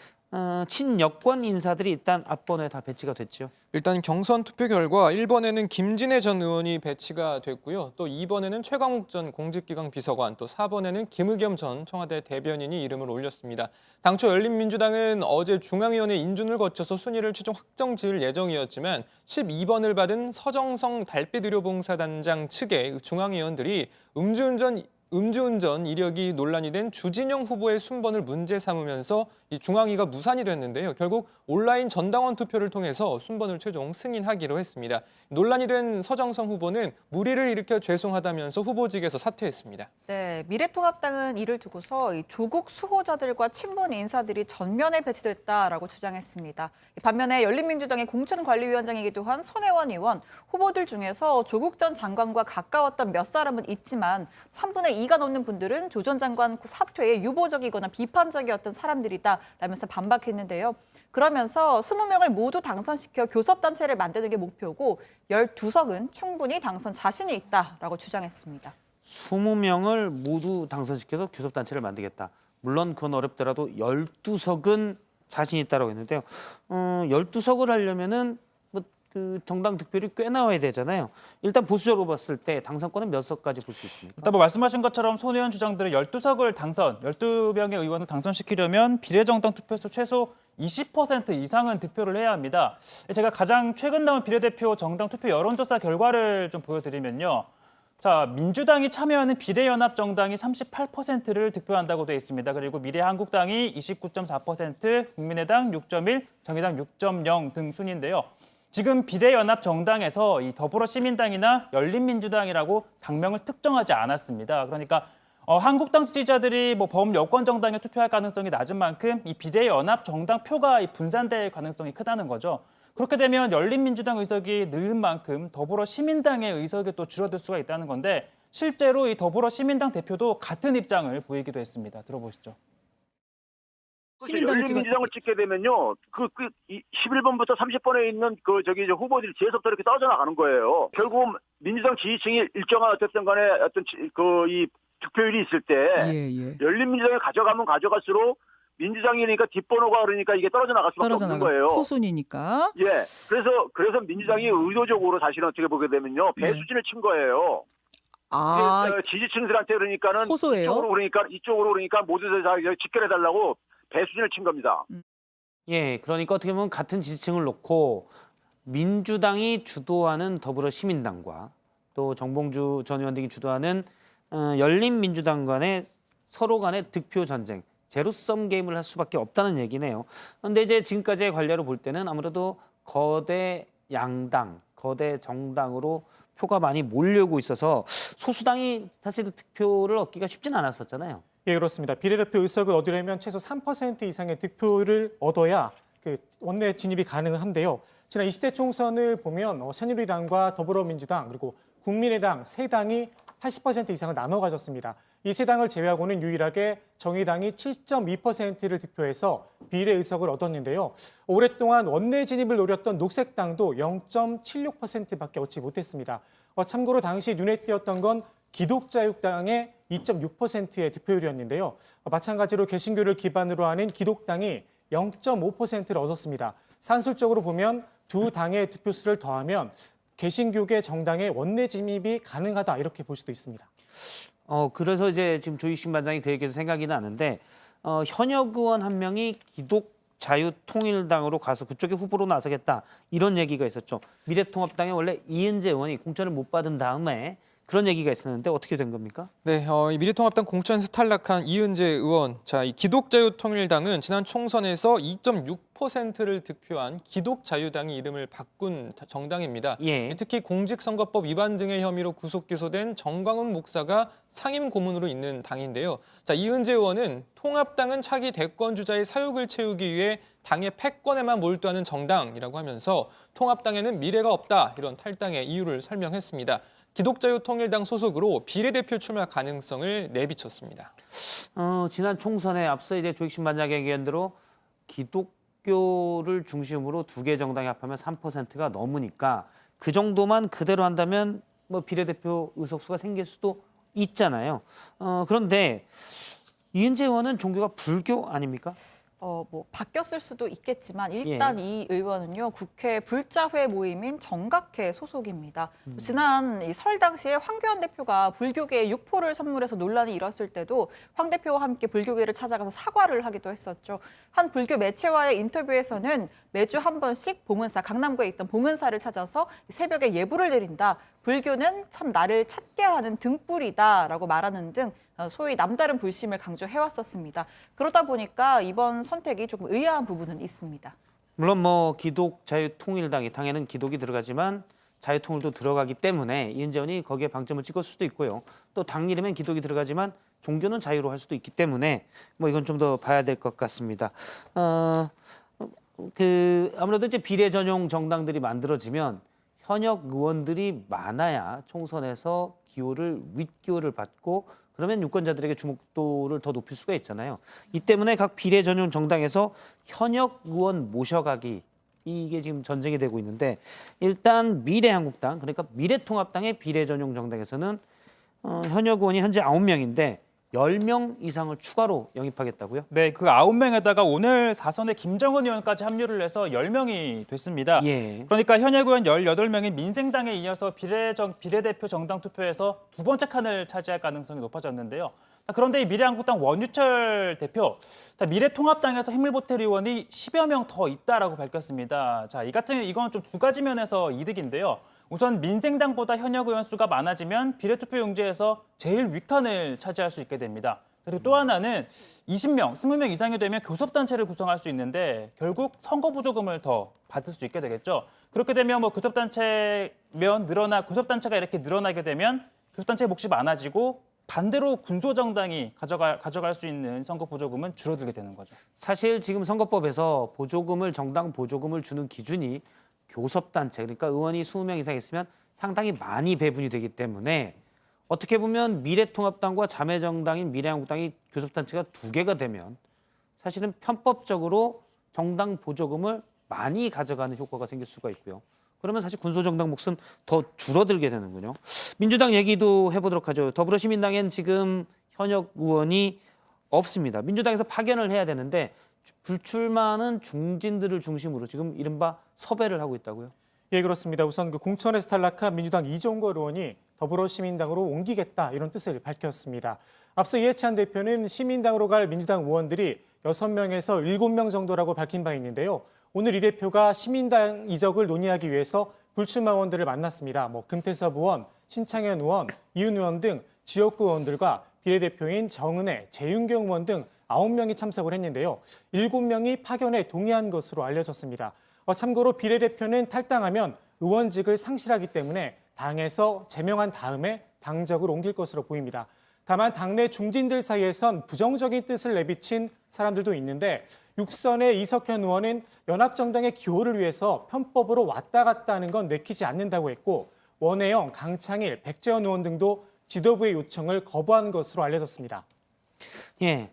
친여권 인사들이 일단 앞번호에 다 배치가 됐죠. 일단 경선 투표 결과 1번에는 김진애 전 의원이 배치가 됐고요. 또 2번에는 최광욱 전 공직기강 비서관, 또 4번에는 김의겸 전 청와대 대변인이 이름을 올렸습니다. 당초 열린민주당은 어제 중앙위원회 인준을 거쳐서 순위를 최종 확정 지을 예정이었지만 12번을 받은 서정성 달빛의료봉사단장 측의 중앙위원들이 음주운전 이력이 논란이 된 주진영 후보의 순번을 문제 삼으면서 이 중앙위가 무산이 됐는데요. 결국 온라인 전당원 투표를 통해서 순번을 최종 승인하기로 했습니다. 논란이 된 서정성 후보는 무리를 일으켜 죄송하다면서 후보직에서 사퇴했습니다. 네, 미래통합당은 이를 두고서 이 조국 수호자들과 친문 인사들이 전면에 배치됐다라고 주장했습니다. 반면에 열린민주당의 공천관리위원장이기도 한 손혜원 의원, 후보들 중에서 조국 전 장관과 가까웠던 몇 사람은 있지만 3분의 2가 넘는 분들은 조 전 장관 사퇴에 유보적이거나 비판적이었던 사람들이다 라면서 반박했는데요. 그러면서 20명을 모두 당선시켜 교섭단체를 만드는 게 목표고 12석은 충분히 당선 자신이 있다라고 주장했습니다. 20명을 모두 당선시켜서 교섭단체를 만들겠다. 물론 그건 어렵더라도 12석은 자신 있다라고 했는데요. 12석을 하려면은 그 정당 득표율이 꽤 나와야 되잖아요. 일단 보수적으로 봤을 때 당선권은 몇 석까지 볼 수 있습니까? 일단 뭐 말씀하신 것처럼 손 의원 주장대로 12석을 12명의 의원을 당선시키려면 비례정당 투표수 최소 20% 이상은 득표를 해야 합니다. 제가 가장 최근 나온 비례대표 정당 투표 여론조사 결과를 좀 보여드리면요. 자, 민주당이 참여하는 비례연합정당이 38%를 득표한다고 되어 있습니다. 그리고 미래한국당이 29.4%, 국민의당 6.1, 정의당 6.0 등 순인데요. 지금 비례연합정당에서 이 더불어시민당이나 열린민주당이라고 당명을 특정하지 않았습니다. 그러니까 한국당 지지자들이 뭐 범여권 정당에 투표할 가능성이 낮은 만큼 이 비례연합정당 표가 분산될 가능성이 크다는 거죠. 그렇게 되면 열린민주당 의석이 늘는 만큼 더불어시민당의 의석이 또 줄어들 수가 있다는 건데 실제로 이 더불어시민당 대표도 같은 입장을 보이기도 했습니다. 들어보시죠. 열린민주당을 찍게 되면요, 11번부터 30번에 있는 후보들이 계속 이렇게 떨어져 나가는 거예요. 결국 민주당 지지층이 일정한 어쨌든 간에 이 득표율이 있을 때 열린민주당이 가져가면 가져갈수록 민주당이니까 뒷번호가 그러니까 이게 떨어져 나갈 수밖에 없는 거예요. 후순위니까. 예, 그래서 민주당이 의도적으로 사실은 어떻게 보게 되면요, 배수진을 친 거예요. 지지층들한테 그러니까는 호소예요? 이쪽으로 그러니까 모두들 다 직결해달라고 배수진을 친 겁니다. 예, 그러니까 어떻게 보면 같은 지지층을 놓고 민주당이 주도하는 더불어시민당과 또 정봉주 전 의원 등이 주도하는 열린민주당 간의 서로 간의 득표 전쟁, 제로섬 게임을 할 수밖에 없다는 얘기네요. 그런데 이제 지금까지의 관례로 볼 때는 아무래도 거대 양당, 거대 정당으로 표가 많이 몰려오고 있어서 소수당이 사실 득표를 얻기가 쉽진 않았었잖아요. 예, 그렇습니다. 비례대표 의석을 얻으려면 최소 3% 이상의 득표를 얻어야 원내 진입이 가능한데요. 지난 20대 총선을 보면 새누리당과 더불어민주당 그리고 국민의당 세 당이 80% 이상을 나눠 가졌습니다. 이 세 당을 제외하고는 유일하게 정의당이 7.2%를 득표해서 비례 의석을 얻었는데요. 오랫동안 원내 진입을 노렸던 녹색당도 0.76%밖에 얻지 못했습니다. 참고로 당시 눈에 띄었던 건 기독자유당의 2.6%의 득표율이었는데요. 마찬가지로 개신교를 기반으로 하는 기독당이 0.5%를 얻었습니다. 산술적으로 보면 두 당의 득표수를 더하면 개신교계 정당의 원내 진입이 가능하다 이렇게 볼 수도 있습니다. 그래서 이제 지금 조희신 반장이 그 얘기에서 생각이 나는데 현역 의원 한 명이 기독자유통일당으로 가서 그쪽에 후보로 나서겠다 이런 얘기가 있었죠. 미래통합당에 원래 이은재 의원이 공천을 못 받은 다음에 그런 얘기가 있었는데 어떻게 된 겁니까? 네, 이 미래통합당 공천에서 탈락한 이은재 의원. 자, 이 기독자유통일당은 지난 총선에서 2.6%를 득표한 기독자유당이 이름을 바꾼 정당입니다. 예. 특히 공직선거법 위반 등의 혐의로 구속 기소된 정광훈 목사가 상임 고문으로 있는 당인데요. 자, 이은재 의원은 통합당은 차기 대권 주자의 사육을 채우기 위해 당의 패권에만 몰두하는 정당이라고 하면서 통합당에는 미래가 없다 이런 탈당의 이유를 설명했습니다. 기독자유통일당 소속으로 비례대표 출마 가능성을 내비쳤습니다. 지난 총선에 앞서 이제 조익신 반장의 의견대로 기독교를 중심으로 두 개 정당이 합하면 3%가 넘으니까 그 정도만 그대로 한다면 뭐 비례대표 의석수가 생길 수도 있잖아요. 그런데 이은재 의원은 종교가 불교 아닙니까? 바뀌었을 수도 있겠지만 일단 이 의원은요 국회 불자회 모임인 정각회 소속입니다. 지난 이 설 당시에 황교안 대표가 불교계에 육포를 선물해서 논란이 일었을 때도 황 대표와 함께 불교계를 찾아가서 사과를 하기도 했었죠. 한 불교 매체와의 인터뷰에서는 매주 한 번씩 봉은사, 강남구에 있던 봉은사를 찾아서 새벽에 예불을 드린다. 불교는 참 나를 찾게 하는 등불이다라고 말하는 등 소위 남다른 불심을 강조해왔었습니다. 그러다 보니까 이번 선택이 조금 의아한 부분은 있습니다. 물론 뭐 기독자유통일당이 당에는 기독이 들어가지만 자유통일도 들어가기 때문에 이은재 의원이 거기에 방점을 찍을 수도 있고요. 또 당 이름엔 기독이 들어가지만 종교는 자유로 할 수도 있기 때문에 뭐 이건 좀 더 봐야 될 것 같습니다. 아무래도 이제 비례 전용 정당들이 만들어지면 현역 의원들이 많아야 총선에서 윗기호를 받고 그러면 유권자들에게 주목도를 더 높일 수가 있잖아요. 이 때문에 각 비례 전용 정당에서 현역 의원 모셔가기 이게 지금 전쟁이 되고 있는데 일단 미래한국당 그러니까 미래통합당의 비례 전용 정당에서는 현역 의원이 현재 9명인데 10명 이상을 추가로 영입하겠다고요? 네, 그 9명에다가 오늘 4선에 김정은 의원까지 합류를 해서 10명이 됐습니다. 예. 그러니까 현역 의원 18명이 민생당에 이어서 비례대표 정당 투표에서 두 번째 칸을 차지할 가능성이 높아졌는데요. 그런데 이 미래한국당 원유철 대표, 미래통합당에서 힘을 보탤 의원이 10여 명 더 있다라고 밝혔습니다. 자, 이건 좀 두 가지 면에서 이득인데요. 우선 민생당보다 현역 의원 수가 많아지면 비례투표용지에서 제일 윗칸을 차지할 수 있게 됩니다. 그리고 또 하나는 20명, 20명 이상이 되면 교섭단체를 구성할 수 있는데 결국 선거 보조금을 더 받을 수 있게 되겠죠. 그렇게 되면 뭐 교섭단체가 이렇게 늘어나게 되면 교섭단체 몫이 많아지고 반대로 군소정당이 가져갈 수 있는 선거 보조금은 줄어들게 되는 거죠. 사실 지금 선거법에서 정당 보조금을 주는 기준이 교섭단체 그러니까 의원이 20명 이상 있으면 상당히 많이 배분이 되기 때문에 어떻게 보면 미래통합당과 자매정당인 미래한국당이 교섭단체가 2개가 되면 사실은 편법적으로 정당 보조금을 많이 가져가는 효과가 생길 수가 있고요. 그러면 사실 군소정당 몫은 더 줄어들게 되는군요. 민주당 얘기도 해보도록 하죠. 더불어시민당엔 지금 현역 의원이 없습니다. 민주당에서 파견을 해야 되는데 불출마하는 중진들을 중심으로 지금 이른바 섭외를 하고 있다고요? 예, 그렇습니다. 우선 그 공천에서 탈락한 민주당 이종걸 의원이 더불어시민당으로 옮기겠다 이런 뜻을 밝혔습니다. 앞서 이해찬 대표는 시민당으로 갈 민주당 의원들이 6명에서 7명 정도라고 밝힌 바 있는데요. 오늘 이 대표가 시민당 이적을 논의하기 위해서 불출마 의원들을 만났습니다. 금태섭 의원, 신창현 의원, 이은 의원 등 지역구 의원들과 비례대표인 정은혜, 재윤경 의원 등 9명이 참석을 했는데요. 7명이 파견에 동의한 것으로 알려졌습니다. 참고로 비례대표는 탈당하면 의원직을 상실하기 때문에 당에서 제명한 다음에 당적으로 옮길 것으로 보입니다. 다만 당내 중진들 사이에선 부정적인 뜻을 내비친 사람들도 있는데 육선의 이석현 의원은 연합정당의 기호를 위해서 편법으로 왔다 갔다 하는 건 내키지 않는다고 했고 원혜영, 강창일, 백재원 의원 등도 지도부의 요청을 거부한 것으로 알려졌습니다. 예,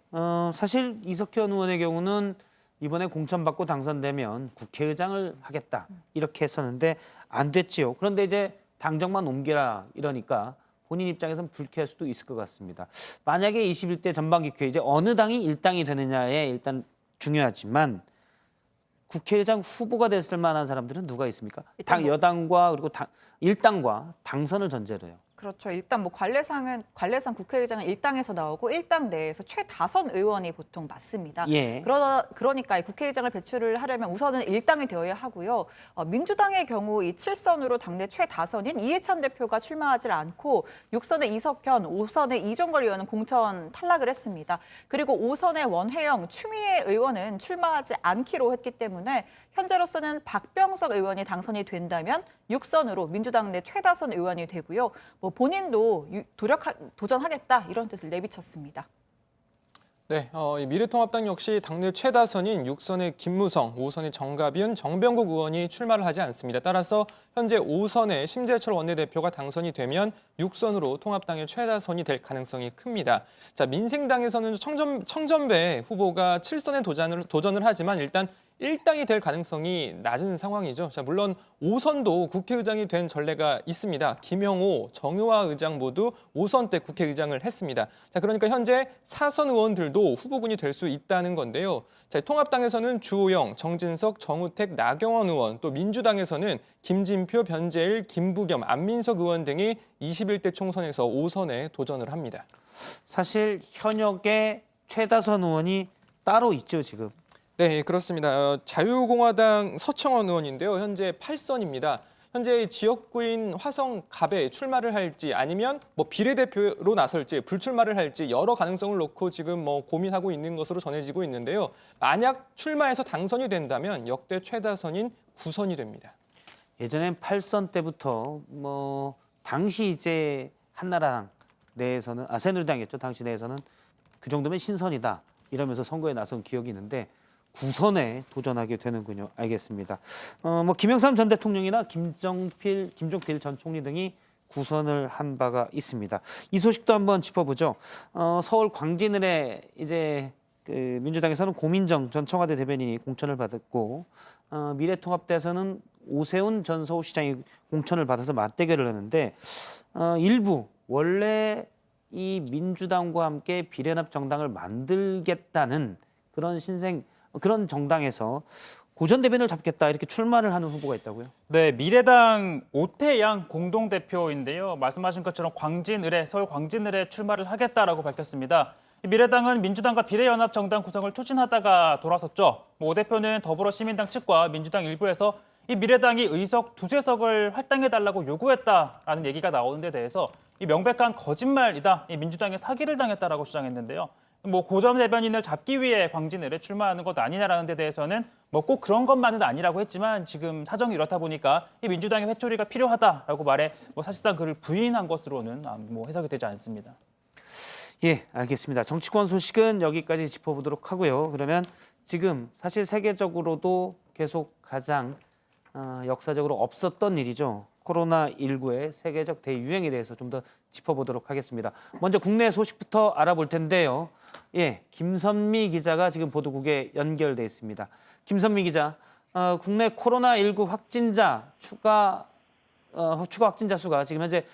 사실 이석현 의원의 경우는 이번에 공천받고 당선되면 국회의장을 하겠다 이렇게 했었는데 안 됐지요. 그런데 이제 당적만 옮기라 이러니까 본인 입장에서는 불쾌할 수도 있을 것 같습니다. 만약에 21대 전반기회 이제 어느 당이 일당이 되느냐에 일단 중요하지만 국회의장 후보가 됐을 만한 사람들은 누가 있습니까? 여당과 그리고 일당과 당선을 전제로요. 그렇죠. 일단 관례상 국회의장은 일당에서 나오고 일당 내에서 최다선 의원이 보통 맞습니다. 예. 그러니까 국회의장을 배출을 하려면 우선은 일당이 되어야 하고요. 민주당의 경우 이 7선으로 당내 최다선인 이해찬 대표가 출마하지 않고 6선의 이석현, 5선의 이종걸 의원은 공천 탈락을 했습니다. 그리고 5선의 원혜영, 추미애 의원은 출마하지 않기로 했기 때문에 현재로서는 박병석 의원이 당선이 된다면 6선으로 민주당 내 최다선 의원이 되고요. 본인도 도전하겠다 이런 뜻을 내비쳤습니다. 네, 이 미래통합당 역시 당내 최다선인 6선의 김무성, 5선의 정가빈, 정병국 의원이 출마를 하지 않습니다. 따라서 현재 5선의 심재철 원내대표가 당선이 되면 6선으로 통합당의 최다선이 될 가능성이 큽니다. 자, 민생당에서는 청전배 후보가 7선에 도전을 하지만 일단 1당이 될 가능성이 낮은 상황이죠. 자, 물론 5선도 국회의장이 된 전례가 있습니다. 김영호, 정의화 의장 모두 5선 때 국회의장을 했습니다. 자, 그러니까 현재 4선 의원들도 후보군이 될 수 있다는 건데요. 자, 통합당에서는 주호영, 정진석, 정우택, 나경원 의원, 또 민주당에서는 김진표, 변재일, 김부겸, 안민석 의원 등이 21대 총선에서 5선에 도전을 합니다. 사실 현역의 최다선 의원이 따로 있죠, 지금. 네, 그렇습니다. 자유공화당 서청원 의원인데요. 현재 8선입니다. 현재 지역구인 화성갑에 출마를 할지 아니면 비례대표로 나설지 불출마를 할지 여러 가능성을 놓고 지금 고민하고 있는 것으로 전해지고 있는데요. 만약 출마해서 당선이 된다면 역대 최다선인 9선이 됩니다. 예전엔 8선 때부터 당시 이제 한나라당 내에서는 새누리당이었죠. 당시 내에서는 그 정도면 신선이다 이러면서 선거에 나선 기억이 있는데 9선에 도전하게 되는군요. 알겠습니다. 김영삼 전 대통령이나 김종필 전 총리 등이 구선을 한 바가 있습니다. 이 소식도 한번 짚어보죠. 서울 광진을에 이제 그 민주당에서는 고민정 전 청와대 대변인이 공천을 받았고 미래통합당에서는 오세훈 전 서울시장이 공천을 받아서 맞대결을 하는데 일부 원래 이 민주당과 함께 비례연합 정당을 만들겠다는 그런 정당에서 고전 대변을 잡겠다 이렇게 출마를 하는 후보가 있다고요? 네, 미래당 오태양 공동대표인데요. 말씀하신 것처럼 서울 광진을에 출마를 하겠다라고 밝혔습니다. 미래당은 민주당과 비례연합 정당 구성을 추진하다가 돌아섰죠. 오 대표는 더불어시민당 측과 민주당 일부에서 이 미래당이 의석 두세 석을 할당해달라고 요구했다라는 얘기가 나오는 데 대해서 이 명백한 거짓말이다. 이 민주당에 사기를 당했다라고 주장했는데요. 고전 대변인을 잡기 위해 광진을에 출마하는 것 아니냐라는 데 대해서는 꼭 그런 것만은 아니라고 했지만 지금 사정이 이렇다 보니까 이 민주당의 회초리가 필요하다라고 말해 사실상 그를 부인한 것으로는 해석이 되지 않습니다. 예, 알겠습니다. 정치권 소식은 여기까지 짚어보도록 하고요. 그러면 지금 사실 세계적으로도 계속 가장 역사적으로 없었던 일이죠. 코로나19의 세계적 대유행에 대해서 좀 더 짚어보도록 하겠습니다. 먼저 국내 소식부터 알아볼 텐데요. 예, 김선미 기자가 지금 보도국에 연결돼 있습니다. 김선미 기자, 국내 코로나19 확진자 추가 확진자 수가 지금 현재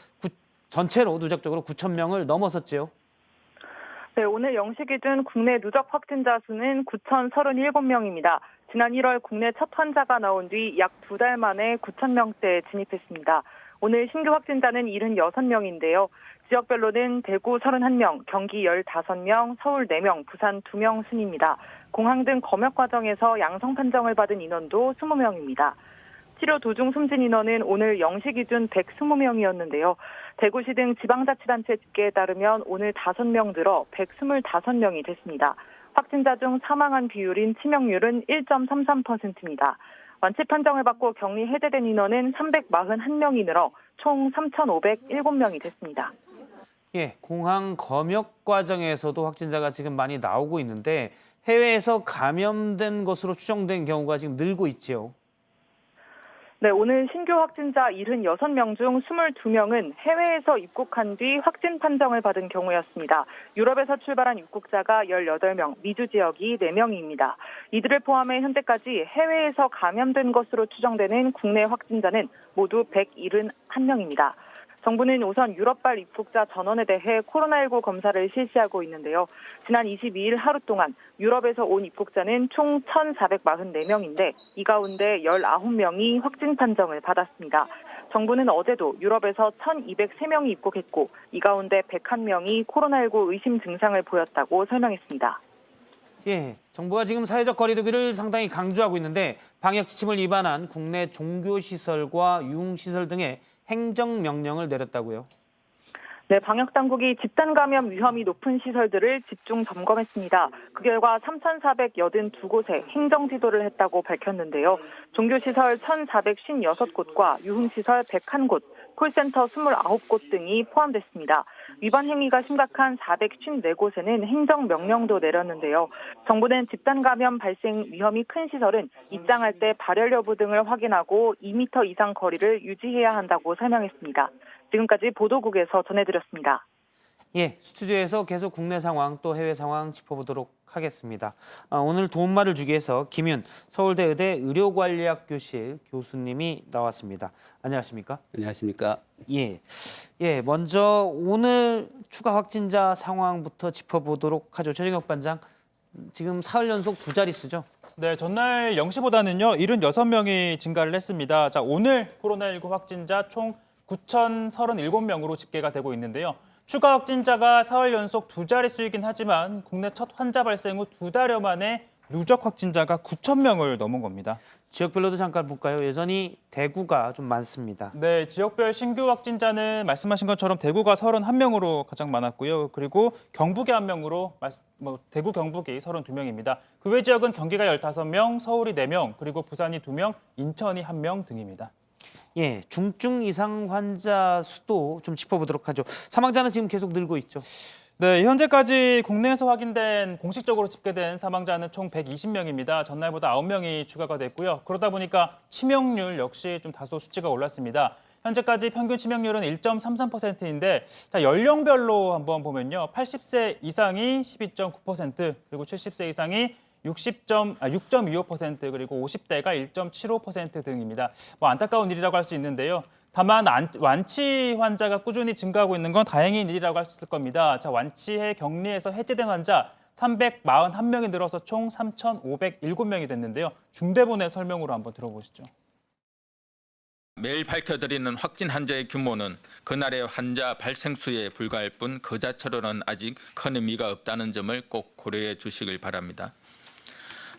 전체로 누적적으로 9천 명을 넘어섰죠. 네, 오늘 0시 기준 국내 누적 확진자 수는 9,037명입니다. 지난 1월 국내 첫 환자가 나온 뒤 약 2달 만에 9,000명대에 진입했습니다. 오늘 신규 확진자는 76명인데요. 지역별로는 대구 31명, 경기 15명, 서울 4명, 부산 2명 순입니다. 공항 등 검역 과정에서 양성 판정을 받은 인원도 20명입니다. 치료 도중 숨진 인원은 오늘 0시 기준 120명이었는데요. 대구시 등 지방자치단체 집계에 따르면 오늘 5명 늘어 125명이 됐습니다. 확진자 중 사망한 비율인 치명률은 1.33%입니다. 완치 판정을 받고 격리 해제된 인원은 341명이 늘어 총 3,507명이 됐습니다. 예, 공항 검역 과정에서도 확진자가 지금 많이 나오고 있는데 해외에서 감염된 것으로 추정된 경우가 지금 늘고 있지요. 네, 오늘 신규 확진자 76명 중 22명은 해외에서 입국한 뒤 확진 판정을 받은 경우였습니다. 유럽에서 출발한 입국자가 18명, 미주 지역이 4명입니다. 이들을 포함해 현재까지 해외에서 감염된 것으로 추정되는 국내 확진자는 모두 171명입니다. 정부는 우선 유럽발 입국자 전원에 대해 코로나19 검사를 실시하고 있는데요. 지난 22일 하루 동안 유럽에서 온 입국자는 총 1,444명인데 이 가운데 19명이 확진 판정을 받았습니다. 정부는 어제도 유럽에서 1,203명이 입국했고 이 가운데 101명이 코로나19 의심 증상을 보였다고 설명했습니다. 예, 정부가 지금 사회적 거리두기를 상당히 강조하고 있는데 방역 지침을 위반한 국내 종교시설과 유흥시설 등의 행정명령을 내렸다고요? 네, 방역당국이 집단 감염 위험이 높은 시설들을 집중 점검했습니다. 그 결과 3,482곳에 행정지도를 했다고 밝혔는데요. 종교시설 1,456곳과 유흥시설 101곳, 콜센터 29곳 등이 포함됐습니다. 위반 행위가 심각한 454곳에는 행정명령도 내렸는데요. 정부는 집단 감염 발생 위험이 큰 시설은 입장할 때 발열 여부 등을 확인하고 2m 이상 거리를 유지해야 한다고 설명했습니다. 지금까지 보도국에서 전해드렸습니다. 예, 스튜디오에서 계속 국내 상황 또 해외 상황 짚어보도록 하겠습니다. 오늘 도움말을 주기 위해서 김윤 서울대 의대 의료관리학 교실 교수님이 나왔습니다. 안녕하십니까? 안녕하십니까? 예, 먼저 오늘 추가 확진자 상황부터 짚어보도록 하죠. 최정혁 반장, 지금 사흘 연속 두 자릿수죠? 네, 전날 0시보다는요 76명이 증가를 했습니다. 자, 오늘 코로나19 확진자 총 9,037명으로 집계가 되고 있는데요. 추가 확진자가 사흘 연속 두 자릿수이긴 하지만 국내 첫 환자 발생 후 2달여 만에 누적 확진자가 9,000명을 넘은 겁니다. 지역별로도 잠깐 볼까요? 여전히 대구가 좀 많습니다. 네, 지역별 신규 확진자는 말씀하신 것처럼 대구가 31명으로 가장 많았고요. 그리고 경북이 1명으로 대구 경북이 32명입니다. 그 외 지역은 경기가 15명, 서울이 4명, 그리고 부산이 2명, 인천이 1명 등입니다. 예, 중증 이상 환자 수도 좀 짚어보도록 하죠. 사망자는 지금 계속 늘고 있죠. 네, 현재까지 국내에서 확인된 공식적으로 집계된 사망자는 총 120명입니다. 전날보다 9명이 추가가 됐고요. 그러다 보니까 치명률 역시 좀 다소 수치가 올랐습니다. 현재까지 평균 치명률은 1.33%인데 자, 연령별로 한번 보면요. 80세 이상이 12.9%, 그리고 70세 이상이 6.25% 그리고 50대가 1.75% 등입니다. 뭐 안타까운 일이라고 할 수 있는데요. 다만 완치 환자가 꾸준히 증가하고 있는 건 다행인 일이라고 할 수 있을 겁니다. 자, 완치해 격리에서 해제된 환자 341명이 늘어서 총 3,507명이 됐는데요. 중대본의 설명으로 한번 들어보시죠. 매일 밝혀드리는 확진 환자의 규모는 그날의 환자 발생 수에 불과할 뿐 그 자체로는 아직 큰 의미가 없다는 점을 꼭 고려해 주시길 바랍니다.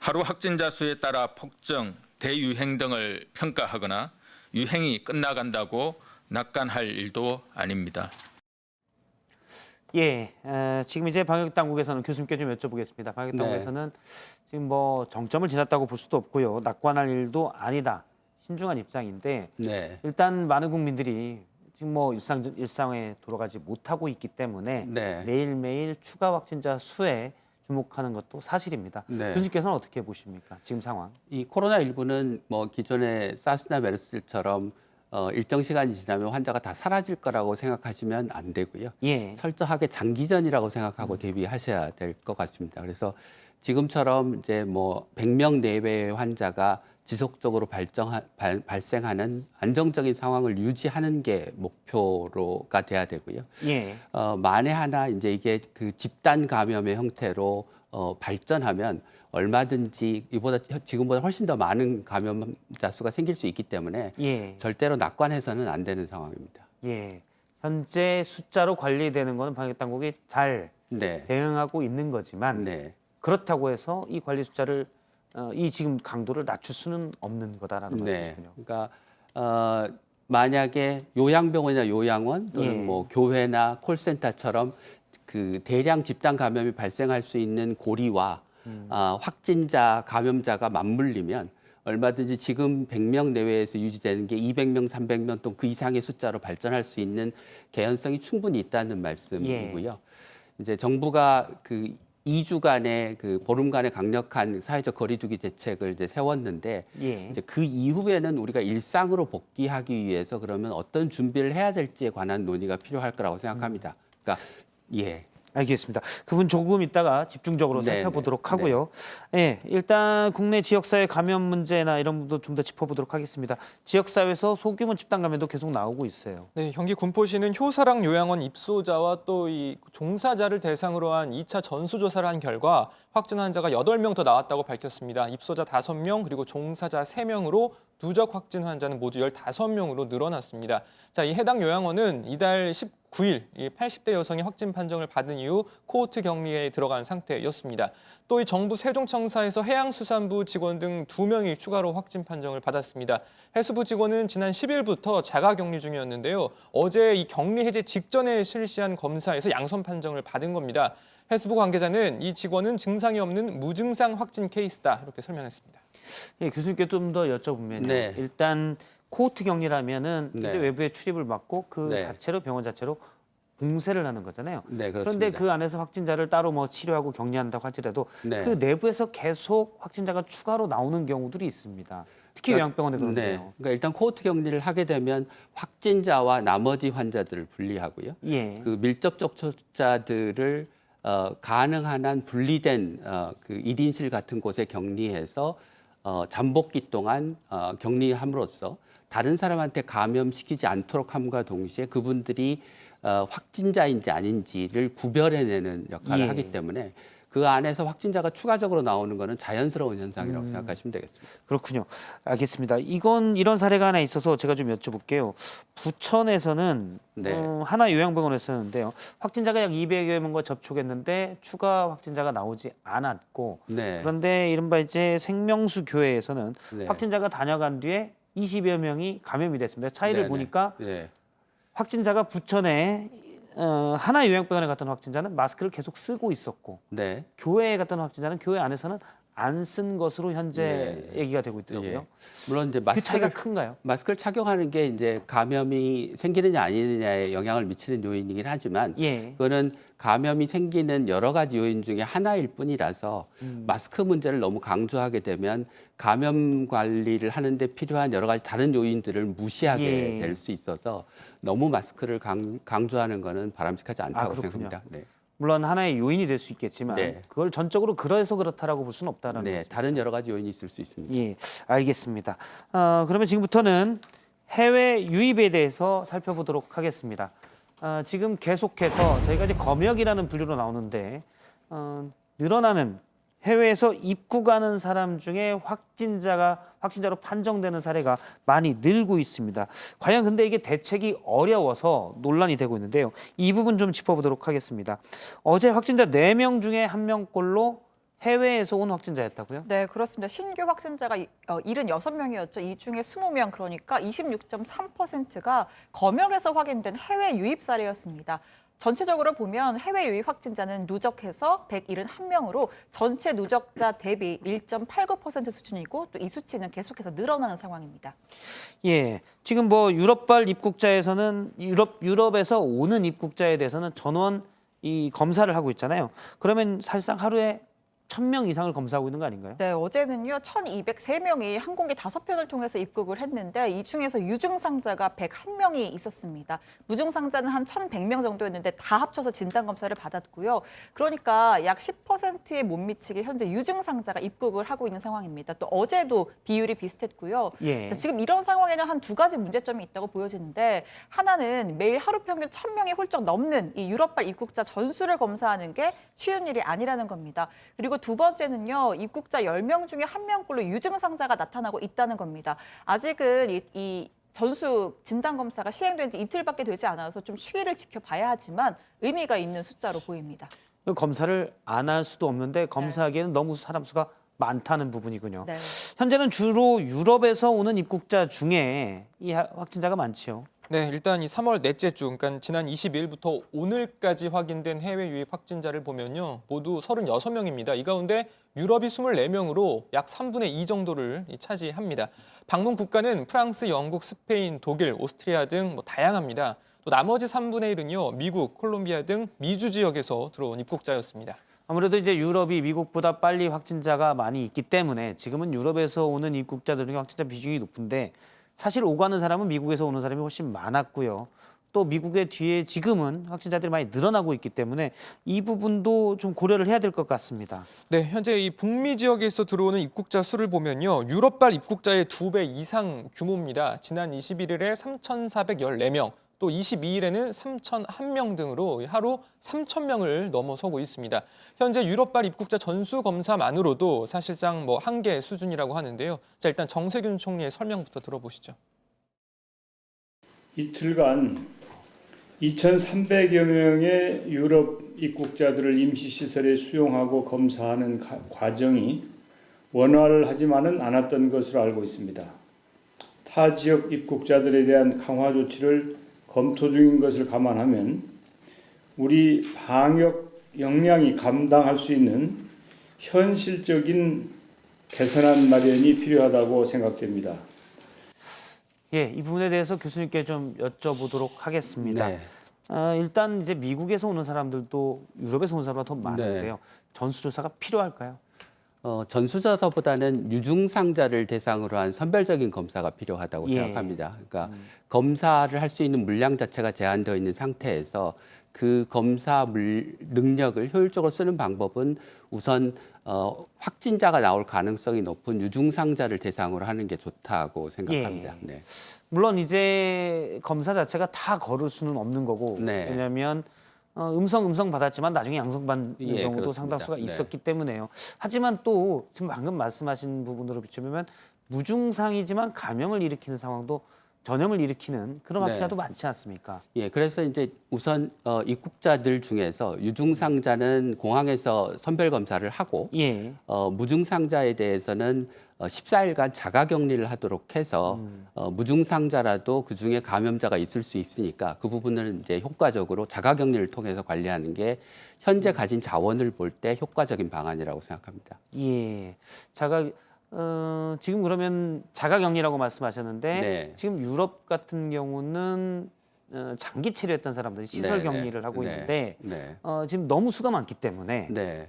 하루 확진자 수에 따라 폭증, 대유행 등을 평가하거나 유행이 끝나간다고 낙관할 일도 아닙니다. 예, 지금 이제 방역당국에서는 교수님께 좀 여쭤보겠습니다. 방역당국에서는 지금 뭐 정점을 지났다고 볼 수도 없고요. 낙관할 일도 아니다. 신중한 입장인데 네. 일단 많은 국민들이 지금 뭐 일상에 돌아가지 못하고 있기 때문에 네. 매일매일 추가 확진자 수에 주목하는 것도 사실입니다. 네. 교수님께서는 어떻게 보십니까? 지금 상황. 이 코로나19는 뭐 기존의 사스나 메르스처럼 일정 시간이 지나면 환자가 다 사라질 거라고 생각하시면 안 되고요. 예. 철저하게 장기전이라고 생각하고 대비하셔야 될 것 같습니다. 그래서 지금처럼 이제 뭐 100명 내외의 환자가 지속적으로 발생하는 안정적인 상황을 유지하는 게 목표로가 돼야 되고요. 예. 만에 하나 이제 이게 그 집단 감염의 형태로 발전하면 얼마든지 지금보다 훨씬 더 많은 감염자 수가 생길 수 있기 때문에 예. 절대로 낙관해서는 안 되는 상황입니다. 예. 현재 숫자로 관리되는 것은 방역당국이 잘 네. 대응하고 있는 거지만 네. 그렇다고 해서 이 관리 숫자를 이 지금 강도를 낮출 수는 없는 거다라는 네. 말씀이시군요. 그러니까 만약에 요양병원이나 요양원 또는 예. 뭐 교회나 콜센터처럼 그 대량 집단 감염이 발생할 수 있는 고리와 확진자 감염자가 맞물리면 얼마든지 지금 100명 내외에서 유지되는 게 200명, 300명 또 그 이상의 숫자로 발전할 수 있는 개연성이 충분히 있다는 말씀이고요. 예. 이제 정부가 그 2주간의 그 보름간의 강력한 사회적 거리두기 대책을 이제 세웠는데 예. 이제 그 이후에는 우리가 일상으로 복귀하기 위해서 그러면 어떤 준비를 해야 될지에 관한 논의가 필요할 거라고 생각합니다. 그러니까 예. 알겠습니다. 그분 조금 이따가 집중적으로 네, 살펴보도록 네, 하고요. 예, 일단 국내 지역사회 감염 문제나 이런 부분도 좀 더 짚어보도록 하겠습니다. 지역사회에서 소규모 집단 감염도 계속 나오고 있어요. 네, 경기 군포시는 효사랑 요양원 입소자와 또 이 종사자를 대상으로 한 2차 전수조사를 한 결과 확진 환자가 8명 더 나왔다고 밝혔습니다. 입소자 5명 그리고 종사자 3명으로 누적 확진 환자는 모두 15명으로 늘어났습니다. 자, 이 해당 요양원은 이달 19일 이 80대 여성이 확진 판정을 받은 이후 코호트 격리에 들어간 상태였습니다. 또 이 정부 세종청사에서 해양수산부 직원 등 2명이 추가로 확진 판정을 받았습니다. 해수부 직원은 지난 10일부터 자가격리 중이었는데요. 어제 이 격리 해제 직전에 실시한 검사에서 양성 판정을 받은 겁니다. 해수부 관계자는 이 직원은 증상이 없는 무증상 확진 케이스다 이렇게 설명했습니다. 예, 교수님께 좀 더 여쭤보면요. 네. 일단 코호트 격리라면은 네. 이제 외부의 출입을 막고 그 네. 자체로 병원 자체로 봉쇄를 하는 거잖아요. 네, 그렇습니다. 그런데 그 안에서 확진자를 따로 뭐 치료하고 격리한다고 할지라도 네. 그 내부에서 계속 확진자가 추가로 나오는 경우들이 있습니다. 특히 요양병원에 그런데요. 네. 그러니까 일단 코호트 격리를 하게 되면 확진자와 나머지 환자들을 분리하고요. 예. 그 밀접 접촉자들을 가능한 한 분리된 그 1인실 같은 곳에 격리해서 잠복기 동안 격리함으로써 다른 사람한테 감염시키지 않도록 함과 동시에 그분들이 확진자인지 아닌지를 구별해내는 역할을 예. 하기 때문에 그 안에서 확진자가 추가적으로 나오는 것은 자연스러운 현상이라고 생각하시면 되겠습니다. 그렇군요. 알겠습니다. 이런 사례가 하나 있어서 제가 좀 여쭤볼게요. 부천에서는 네. 하나 요양병원에서는데요. 확진자가 약 200여 명과 접촉했는데 추가 확진자가 나오지 않았고 네. 그런데 이른바 이제 생명수 교회에서는 네. 확진자가 다녀간 뒤에 20여 명이 감염이 됐습니다. 차이를 네, 보니까 네. 확진자가 부천에 하나 요양병원에 갔던 확진자는 마스크를 계속 쓰고 있었고 네. 교회에 갔던 확진자는 교회 안에서는 안 쓴 것으로 현재 네. 얘기가 되고 있더라고요. 예. 물론 이제 그 차이가 큰가요? 마스크를 착용하는 게 이제 감염이 생기느냐 아니느냐에 영향을 미치는 요인이긴 하지만 예. 그거는 감염이 생기는 여러 가지 요인 중에 하나일 뿐이라서 마스크 문제를 너무 강조하게 되면 감염 관리를 하는데 필요한 여러 가지 다른 요인들을 무시하게 예. 될 수 있어서 너무 마스크를 강조하는 거는 바람직하지 않다고 그렇군요. 생각합니다. 네. 물론 하나의 요인이 될 수 있겠지만 네. 그걸 전적으로 그래서 그렇다라고 볼 수는 없다는 네, 말씀이죠. 다른 여러 가지 요인이 있을 수 있습니다. 예, 알겠습니다. 그러면 지금부터는 해외 유입에 대해서 살펴보도록 하겠습니다. 지금 계속해서 저희가 이제 검역이라는 분류로 나오는데 늘어나는 해외에서 입국하는 사람 중에 확진자로 판정되는 사례가 많이 늘고 있습니다. 과연 근데 이게 대책이 어려워서 논란이 되고 있는데요. 이 부분 좀 짚어보도록 하겠습니다. 어제 확진자 4명 중에 1명꼴로 해외에서 온 확진자였다고요? 네, 그렇습니다. 신규 확진자가 76명이었죠. 이 중에 20명, 그러니까 26.3%가 검역에서 확인된 해외 유입 사례였습니다. 전체적으로 보면 해외 유입 확진자는 누적해서 171명으로 전체 누적자 대비 1.89% 수준이고 또 이 수치는 계속해서 늘어나는 상황입니다. 예, 지금 뭐 유럽발 입국자에서는 유럽에서 오는 입국자에 대해서는 전원 이 검사를 하고 있잖아요. 그러면 사실상 하루에 1,000명 이상을 검사하고 있는 거 아닌가요? 네, 어제는요 1,203명이 항공기 5편을 통해서 입국을 했는데 이 중에서 유증상자가 101명이 있었습니다. 무증상자는 한 1,100명 정도였는데 다 합쳐서 진단 검사를 받았고요. 그러니까 약 10%에 못 미치게 현재 유증상자가 입국을 하고 있는 상황입니다. 또 어제도 비율이 비슷했고요. 예. 자, 지금 이런 상황에는 한 두 가지 문제점이 있다고 보여지는데 하나는 매일 하루 평균 1,000명이 훌쩍 넘는 이 유럽발 입국자 전수를 검사하는 게 쉬운 일이 아니라는 겁니다. 그리고 두 번째는요, 입국자 10명 중에 1명꼴로 유증상자가 나타나고 있다는 겁니다. 아직은 이 전수 진단검사가 시행된 지 이틀밖에 되지 않아서 좀 추이를 지켜봐야 하지만 의미가 있는 숫자로 보입니다. 검사를 안 할 수도 없는데 검사하기에는 너무 사람 수가 많다는 부분이군요. 네. 현재는 주로 유럽에서 오는 입국자 중에 이 확진자가 많지요. 네, 일단 이 3월 넷째 주, 그러니까 지난 22일부터 오늘까지 확인된 해외 유입 확진자를 보면요. 모두 36명입니다. 이 가운데 유럽이 24명으로 약 3분의 2 정도를 차지합니다. 방문 국가는 프랑스, 영국, 스페인, 독일, 오스트리아 등 다양합니다. 또 나머지 3분의 1은요. 미국, 콜롬비아 등 미주 지역에서 들어온 입국자였습니다. 아무래도 이제 유럽이 미국보다 빨리 확진자가 많이 있기 때문에 지금은 유럽에서 오는 입국자들 중에 확진자 비중이 높은데 사실 오가는 사람은 미국에서 오는 사람이 훨씬 많았고요. 또 미국의 뒤에 지금은 확진자들이 많이 늘어나고 있기 때문에 이 부분도 좀 고려를 해야 될 것 같습니다. 네, 현재 이 북미 지역에서 들어오는 입국자 수를 보면요. 유럽발 입국자의 2배 이상 규모입니다. 지난 21일에 3,414명, 또 22일에는 3,001명 등으로 하루 3,000명을 넘어서고 있습니다. 현재 유럽발 입국자 전수 검사만으로도 사실상 한계 수준이라고 하는데요. 자, 일단 정세균 총리의 설명부터 들어보시죠. 이틀간 2,300여 명의 유럽 입국자들을 임시시설에 수용하고 검사하는 과정이 원활하지만은 않았던 것으로 알고 있습니다. 타 지역 입국자들에 대한 강화 조치를 검토 중인 것을 감안하면 우리 방역 역량이 감당할 수 있는 현실적인 개선안 마련이 필요하다고 생각됩니다. 예, 이 부분에 대해서 교수님께 좀 여쭤보도록 하겠습니다. 네. 일단 이제 미국에서 오는 사람들도 유럽에서 오는 사람보다 더 많은데요. 네. 전수조사가 필요할까요? 전수조사보다는 유증상자를 대상으로 한 선별적인 검사가 필요하다고 생각합니다. 그러니까 검사를 할 수 있는 물량 자체가 제한되어 있는 상태에서 그 검사 능력을 효율적으로 쓰는 방법은 우선 확진자가 나올 가능성이 높은 유증상자를 대상으로 하는 게 좋다고 생각합니다. 예. 네. 물론 이제 검사 자체가 다 걸을 수는 없는 거고 네. 왜냐하면 음성 받았지만 나중에 양성 받는 예, 경우도 그렇습니다. 상당수가 네. 있었기 때문에요. 하지만 또 지금 방금 말씀하신 부분으로 비추면 무증상이지만 감염을 일으키는 상황도 전염을 일으키는 그런 네. 확진자도 많지 않습니까? 예, 그래서 이제 우선 입국자들 중에서 유증상자는 공항에서 선별 검사를 하고 예. 무증상자에 대해서는 14일간 자가격리를 하도록 해서 무증상자라도 그 중에 감염자가 있을 수 있으니까 그 부분을 이제 효과적으로 자가격리를 통해서 관리하는 게 현재 가진 자원을 볼 때 효과적인 방안이라고 생각합니다. 예. 지금 그러면 자가격리라고 말씀하셨는데 네. 지금 유럽 같은 경우는 장기 치료했던 사람들이 시설 네, 격리를 하고 네, 있는데 네. 지금 너무 수가 많기 때문에 네.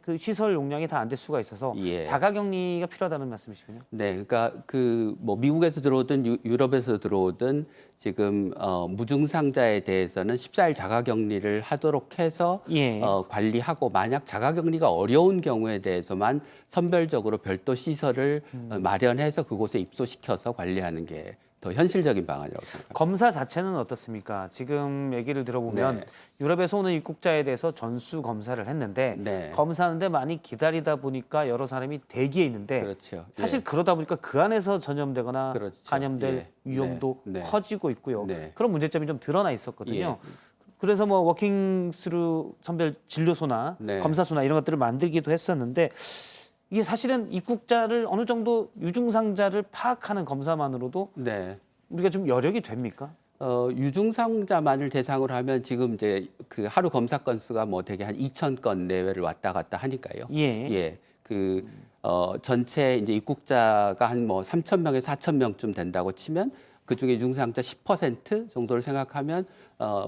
그 시설 용량이 다 안 될 수가 있어서 예. 자가격리가 필요하다는 말씀이시군요. 네, 그러니까 그 뭐 미국에서 들어오든 유럽에서 들어오든 지금 무증상자에 대해서는 14일 자가격리를 하도록 해서 예. 관리하고 만약 자가격리가 어려운 경우에 대해서만 선별적으로 별도 시설을 마련해서 그곳에 입소시켜서 관리하는 게 더 현실적인 방안이라고 생각합니다. 검사 자체는 어떻습니까? 지금 얘기를 들어보면 네. 유럽에서 오는 입국자에 대해서 전수 검사를 했는데 네. 검사하는데 많이 기다리다 보니까 여러 사람이 대기에 있는데 그렇죠. 사실 예. 그러다 보니까 그 안에서 전염되거나 그렇죠. 감염될 예. 위험도 네. 네. 커지고 있고요. 네. 그런 문제점이 좀 드러나 있었거든요. 예. 그래서 뭐 워킹스루 선별 진료소나 네. 검사소나 이런 것들을 만들기도 했었는데 이게 사실은 입국자를 어느 정도 유증상자를 파악하는 검사만으로도 네. 우리가 좀 여력이 됩니까? 유증상자만을 대상으로 하면 지금 이제 그 하루 검사 건수가 뭐 되게 한 2,000건 내외를 왔다 갔다 하니까요. 예. 예. 전체 이제 입국자가 한 뭐 3,000명에서 4,000명쯤 된다고 치면 그중에 유증상자 10% 정도를 생각하면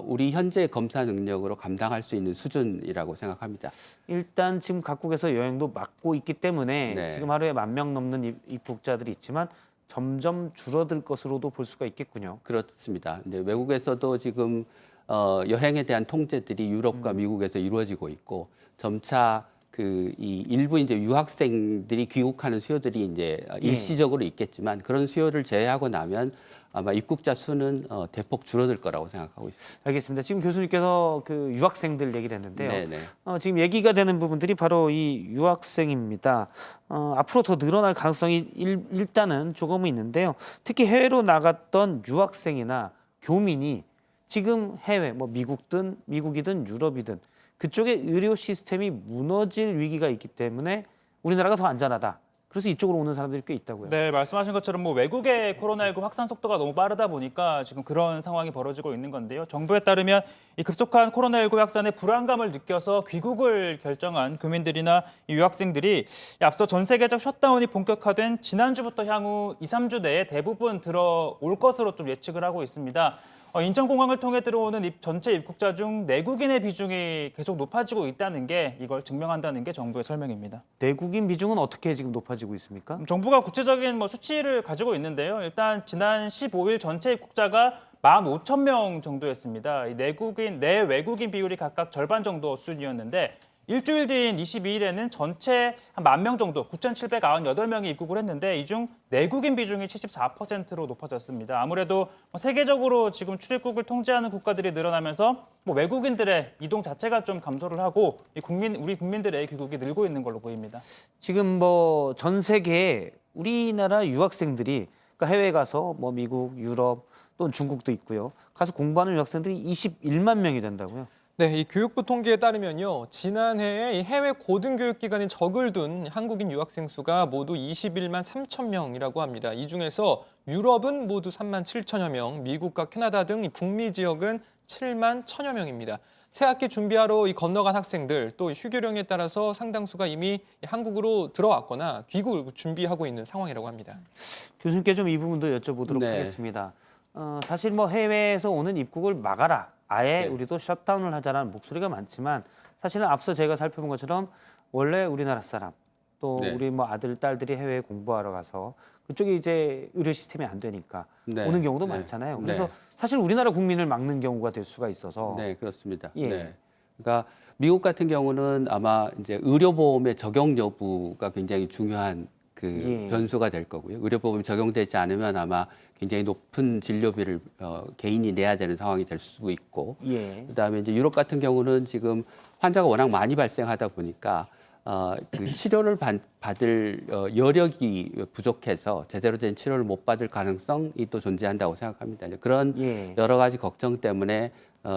우리 현재 검사 능력으로 감당할 수 있는 수준이라고 생각합니다. 일단 지금 각국에서 여행도 막고 있기 때문에 네. 지금 하루에 10,000명 넘는 입국자들이 있지만 점점 줄어들 것으로도 볼 수가 있겠군요. 그렇습니다. 이제 외국에서도 지금 여행에 대한 통제들이 유럽과 미국에서 이루어지고 있고 점차 이 일부 이제 유학생들이 귀국하는 수요들이 이제 일시적으로 있겠지만 그런 수요를 제외하고 나면 아마 입국자 수는 대폭 줄어들 거라고 생각하고 있습니다. 알겠습니다. 지금 교수님께서 그 유학생들 얘기를 했는데요. 네네. 지금 얘기가 되는 부분들이 바로 이 유학생입니다. 앞으로 더 늘어날 가능성이 일단은 조금은 있는데요. 특히 해외로 나갔던 유학생이나 교민이 지금 해외, 뭐 미국이든 유럽이든 그쪽의 의료 시스템이 무너질 위기가 있기 때문에 우리나라가 더 안전하다. 그래서 이쪽으로 오는 사람들이 꽤 있다고요. 네, 말씀하신 것처럼 뭐 외국의 코로나19 확산 속도가 너무 빠르다 보니까 지금 그런 상황이 벌어지고 있는 건데요. 정부에 따르면 이 급속한 코로나19 확산에 불안감을 느껴서 귀국을 결정한 교민들이나 이 유학생들이 앞서 전 세계적 셧다운이 본격화된 지난주부터 향후 2, 3주 내에 대부분 들어올 것으로 좀 예측을 하고 있습니다. 인천공항을 통해 들어오는 전체 입국자 중 내국인의 비중이 계속 높아지고 있다는 게 이걸 증명한다는 게 정부의 설명입니다. 내국인 비중은 어떻게 지금 높아지고 있습니까? 정부가 구체적인 수치를 가지고 있는데요. 일단 지난 15일 전체 입국자가 15,000명 정도였습니다. 내 외국인 비율이 각각 절반 정도 수준이었는데 일주일 뒤인 22일에는 전체 한 10,000명 정도, 9,798명이 입국을 했는데 이 중 내국인 비중이 74%로 높아졌습니다. 아무래도 세계적으로 지금 출입국을 통제하는 국가들이 늘어나면서 외국인들의 이동 자체가 좀 감소를 하고 우리 국민들의 귀국이 늘고 있는 걸로 보입니다. 지금 전 세계에 우리나라 유학생들이 그러니까 해외에 가서 미국, 유럽 또는 중국도 있고요. 가서 공부하는 유학생들이 21만 명이 된다고요. 네, 이 교육부 통계에 따르면요. 지난해에 이 해외 고등교육기관에 적을 둔 한국인 유학생 수가 모두 21만 3천 명이라고 합니다. 이 중에서 유럽은 모두 3만 7천여 명, 미국과 캐나다 등 북미 지역은 7만 1천여 명입니다. 새 학기 준비하러 건너간 학생들 또 휴교령에 따라서 상당수가 이미 한국으로 들어왔거나 귀국을 준비하고 있는 상황이라고 합니다. 교수님께 좀 이 부분도 여쭤보도록 네. 하겠습니다. 사실 해외에서 오는 입국을 막아라. 아예 네. 우리도 셧다운을 하자라는 목소리가 많지만 사실은 앞서 제가 살펴본 것처럼 원래 우리나라 사람 또 네. 우리 아들, 딸들이 해외에 공부하러 가서 그쪽에 이제 의료 시스템이 안 되니까 네. 오는 경우도 네. 많잖아요. 네. 그래서 사실 우리나라 국민을 막는 경우가 될 수가 있어서 네, 그렇습니다. 예. 네. 그러니까 미국 같은 경우는 아마 이제 의료보험의 적용 여부가 굉장히 중요한 예. 변수가 될 거고요. 의료보험이 적용되지 않으면 아마 굉장히 높은 진료비를 개인이 내야 되는 상황이 될 수도 있고, 예. 그다음에 이제 유럽 같은 경우는 지금 환자가 워낙 많이 발생하다 보니까 그 치료를 받을 여력이 부족해서 제대로 된 치료를 못 받을 가능성이 또 존재한다고 생각합니다. 그런 예. 여러 가지 걱정 때문에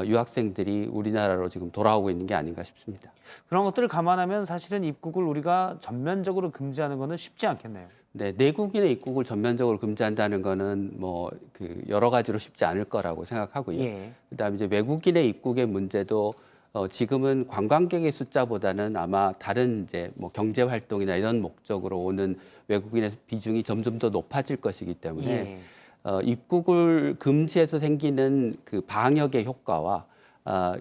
유학생들이 우리나라로 지금 돌아오고 있는 게 아닌가 싶습니다. 그런 것들을 감안하면 사실은 입국을 우리가 전면적으로 금지하는 것은 쉽지 않겠네요. 네, 내국인의 입국을 전면적으로 금지한다는 거는 뭐 그 여러 가지로 쉽지 않을 거라고 생각하고요. 예. 그다음에 이제 외국인의 입국의 문제도 지금은 관광객의 숫자보다는 아마 다른 이제 뭐 경제 활동이나 이런 목적으로 오는 외국인의 비중이 점점 더 높아질 것이기 때문에 예. 입국을 금지해서 생기는 그 방역의 효과와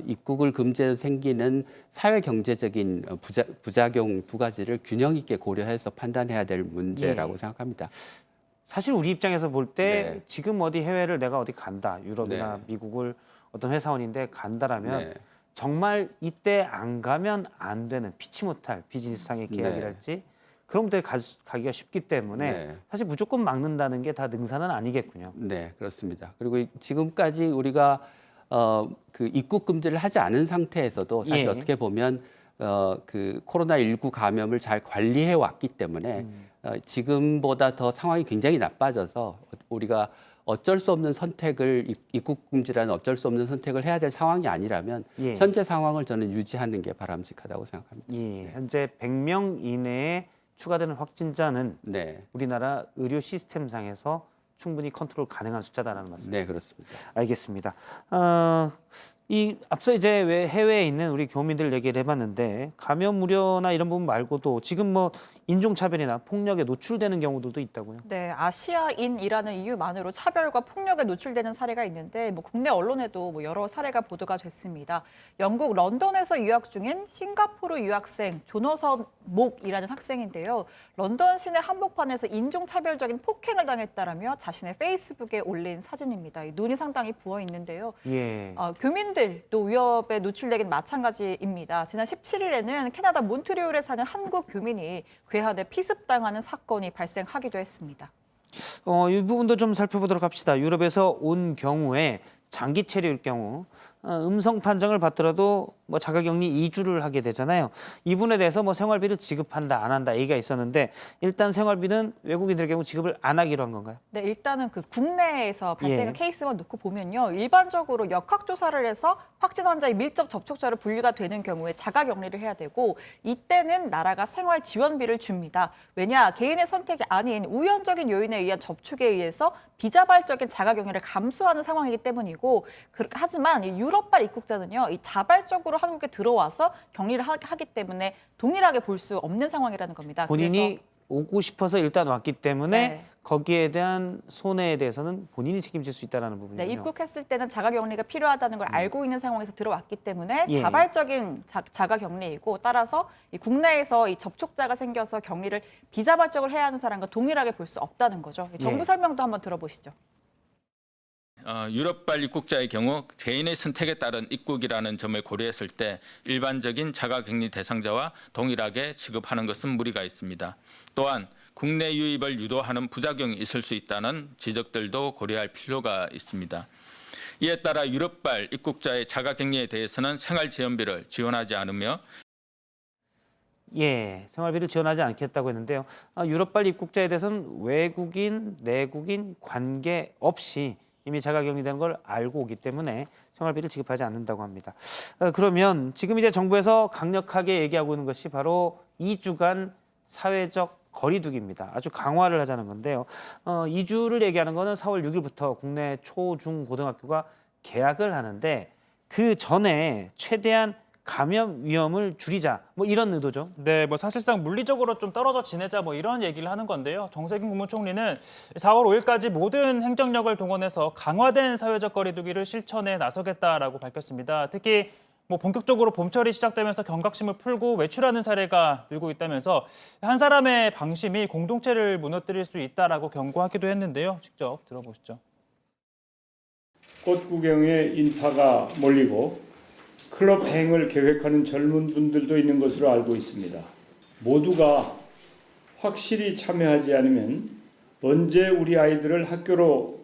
입국을 금지해서 생기는 사회 경제적인 부작용 두 가지를 균형 있게 고려해서 판단해야 될 문제라고 생각합니다. 사실 우리 입장에서 볼 때 네. 지금 어디 해외를 내가 어디 간다, 유럽이나 네. 미국을 어떤 회사원인데 간다라면 네. 정말 이때 안 가면 안 되는 피치 못할 비즈니스상의 계약이랄지 그런 것들이 가기가 쉽기 때문에 네. 사실 무조건 막는다는 게 다 능사는 아니겠군요. 네, 그렇습니다. 그리고 지금까지 우리가 그 입국 금지를 하지 않은 상태에서도 사실 예. 어떻게 보면 그 코로나19 감염을 잘 관리해 왔기 때문에 지금보다 더 상황이 굉장히 나빠져서 우리가 어쩔 수 없는 선택을 입국 금지라는 어쩔 수 없는 선택을 해야 될 상황이 아니라면 예. 현재 상황을 저는 유지하는 게 바람직하다고 생각합니다. 예, 현재 100명 이내에 추가되는 확진자는 네, 우리나라 의료 시스템상에서 충분히 컨트롤 가능한 숫자다라는 말씀이죠. 네 그렇습니다. 알겠습니다. 이 앞서 이제 왜 해외에 있는 우리 교민들 얘기를 해봤는데 감염 우려나 이런 부분 말고도 지금 뭐 인종차별이나 폭력에 노출되는 경우들도 있다고요? 네, 아시아인이라는 이유만으로 차별과 폭력에 노출되는 사례가 있는데 뭐 국내 언론에도 뭐 여러 사례가 보도가 됐습니다. 영국 런던에서 유학 중인 싱가포르 유학생 조너선 목이라는 학생인데요. 런던 시내 한복판에서 인종차별적인 폭행을 당했다라며 자신의 페이스북에 올린 사진입니다. 눈이 상당히 부어 있는데요. 예. 교민들도 위협에 노출되긴 마찬가지입니다. 지난 17일에는 캐나다 몬트리올에 사는 한국 교민이 괴한에 피습당하는 사건이 발생하기도 했습니다. 이 부분도 좀 살펴보도록 합시다. 유럽에서 온 경우에 장기 체류일 경우 음성 판정을 받더라도 뭐 자가격리 2주를 하게 되잖아요. 이 부분에 대해서 뭐 생활비를 지급한다 안 한다 얘기가 있었는데 일단 생활비는 외국인들 경우 지급을 안 하기로 한 건가요? 네, 일단은 그 국내에서 발생한 예. 케이스만 놓고 보면요. 일반적으로 역학조사를 해서 확진 환자의 밀접 접촉자로 분류가 되는 경우에 자가격리를 해야 되고 이때는 나라가 생활 지원비를 줍니다. 왜냐, 개인의 선택이 아닌 우연적인 요인에 의한 접촉에 의해서 비자발적인 자가격리를 감수하는 상황이기 때문이고 하지만 이 유럽발 입국자는요. 이 자발적으로 한국에 들어와서 격리를 하기 때문에 동일하게 볼 수 없는 상황이라는 겁니다. 본인이 그래서 오고 싶어서 일단 왔기 때문에 네. 거기에 대한 손해에 대해서는 본인이 책임질 수 있다는 부분이군요. 네, 입국했을 때는 자가격리가 필요하다는 걸 알고 있는 상황에서 들어왔기 때문에 예. 자발적인 자가격리이고 따라서 이 국내에서 이 접촉자가 생겨서 격리를 비자발적으로 해야 하는 사람과 동일하게 볼 수 없다는 거죠. 정부 예. 설명도 한번 들어보시죠. 유럽발 입국자의 경우 개인의 선택에 따른 입국이라는 점을 고려했을 때 일반적인 자가격리 대상자와 동일하게 취급하는 것은 무리가 있습니다. 또한 국내 유입을 유도하는 부작용이 있을 수 있다는 지적들도 고려할 필요가 있습니다. 이에 따라 유럽발 입국자의 자가격리에 대해서는 생활지원비를 지원하지 않으며 예, 생활비를 지원하지 않겠다고 했는데요. 유럽발 입국자에 대해서는 외국인, 내국인 관계없이 이미 자가격리된 걸 알고 오기 때문에 생활비를 지급하지 않는다고 합니다. 그러면 지금 이제 정부에서 강력하게 얘기하고 있는 것이 바로 2주간 사회적 거리두기입니다. 아주 강화를 하자는 건데요. 2주를 얘기하는 거는 4월 6일부터 국내 초, 중, 고등학교가 개학을 하는데 그 전에 최대한 감염 위험을 줄이자 뭐 이런 의도죠. 네, 뭐 사실상 물리적으로 좀 떨어져 지내자 뭐 이런 얘기를 하는 건데요. 정세균 국무총리는 4월 5일까지 모든 행정력을 동원해서 강화된 사회적 거리두기를 실천에 나서겠다라고 밝혔습니다. 특히 뭐 본격적으로 봄철이 시작되면서 경각심을 풀고 외출하는 사례가 늘고 있다면서 한 사람의 방심이 공동체를 무너뜨릴 수 있다라고 경고하기도 했는데요. 직접 들어보시죠. 꽃 구경에 인파가 몰리고 클럽 행을 계획하는 젊은 분들도 있는 것으로 알고 있습니다. 모두가 확실히 참여하지 않으면 언제 우리 아이들을 학교로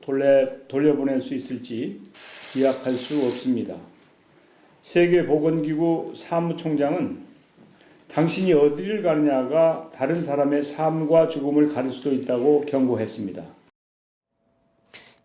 돌려보낼 수 있을지 기약할 수 없습니다. 세계보건기구 사무총장은 당신이 어디를 가느냐가 다른 사람의 삶과 죽음을 가릴 수도 있다고 경고했습니다.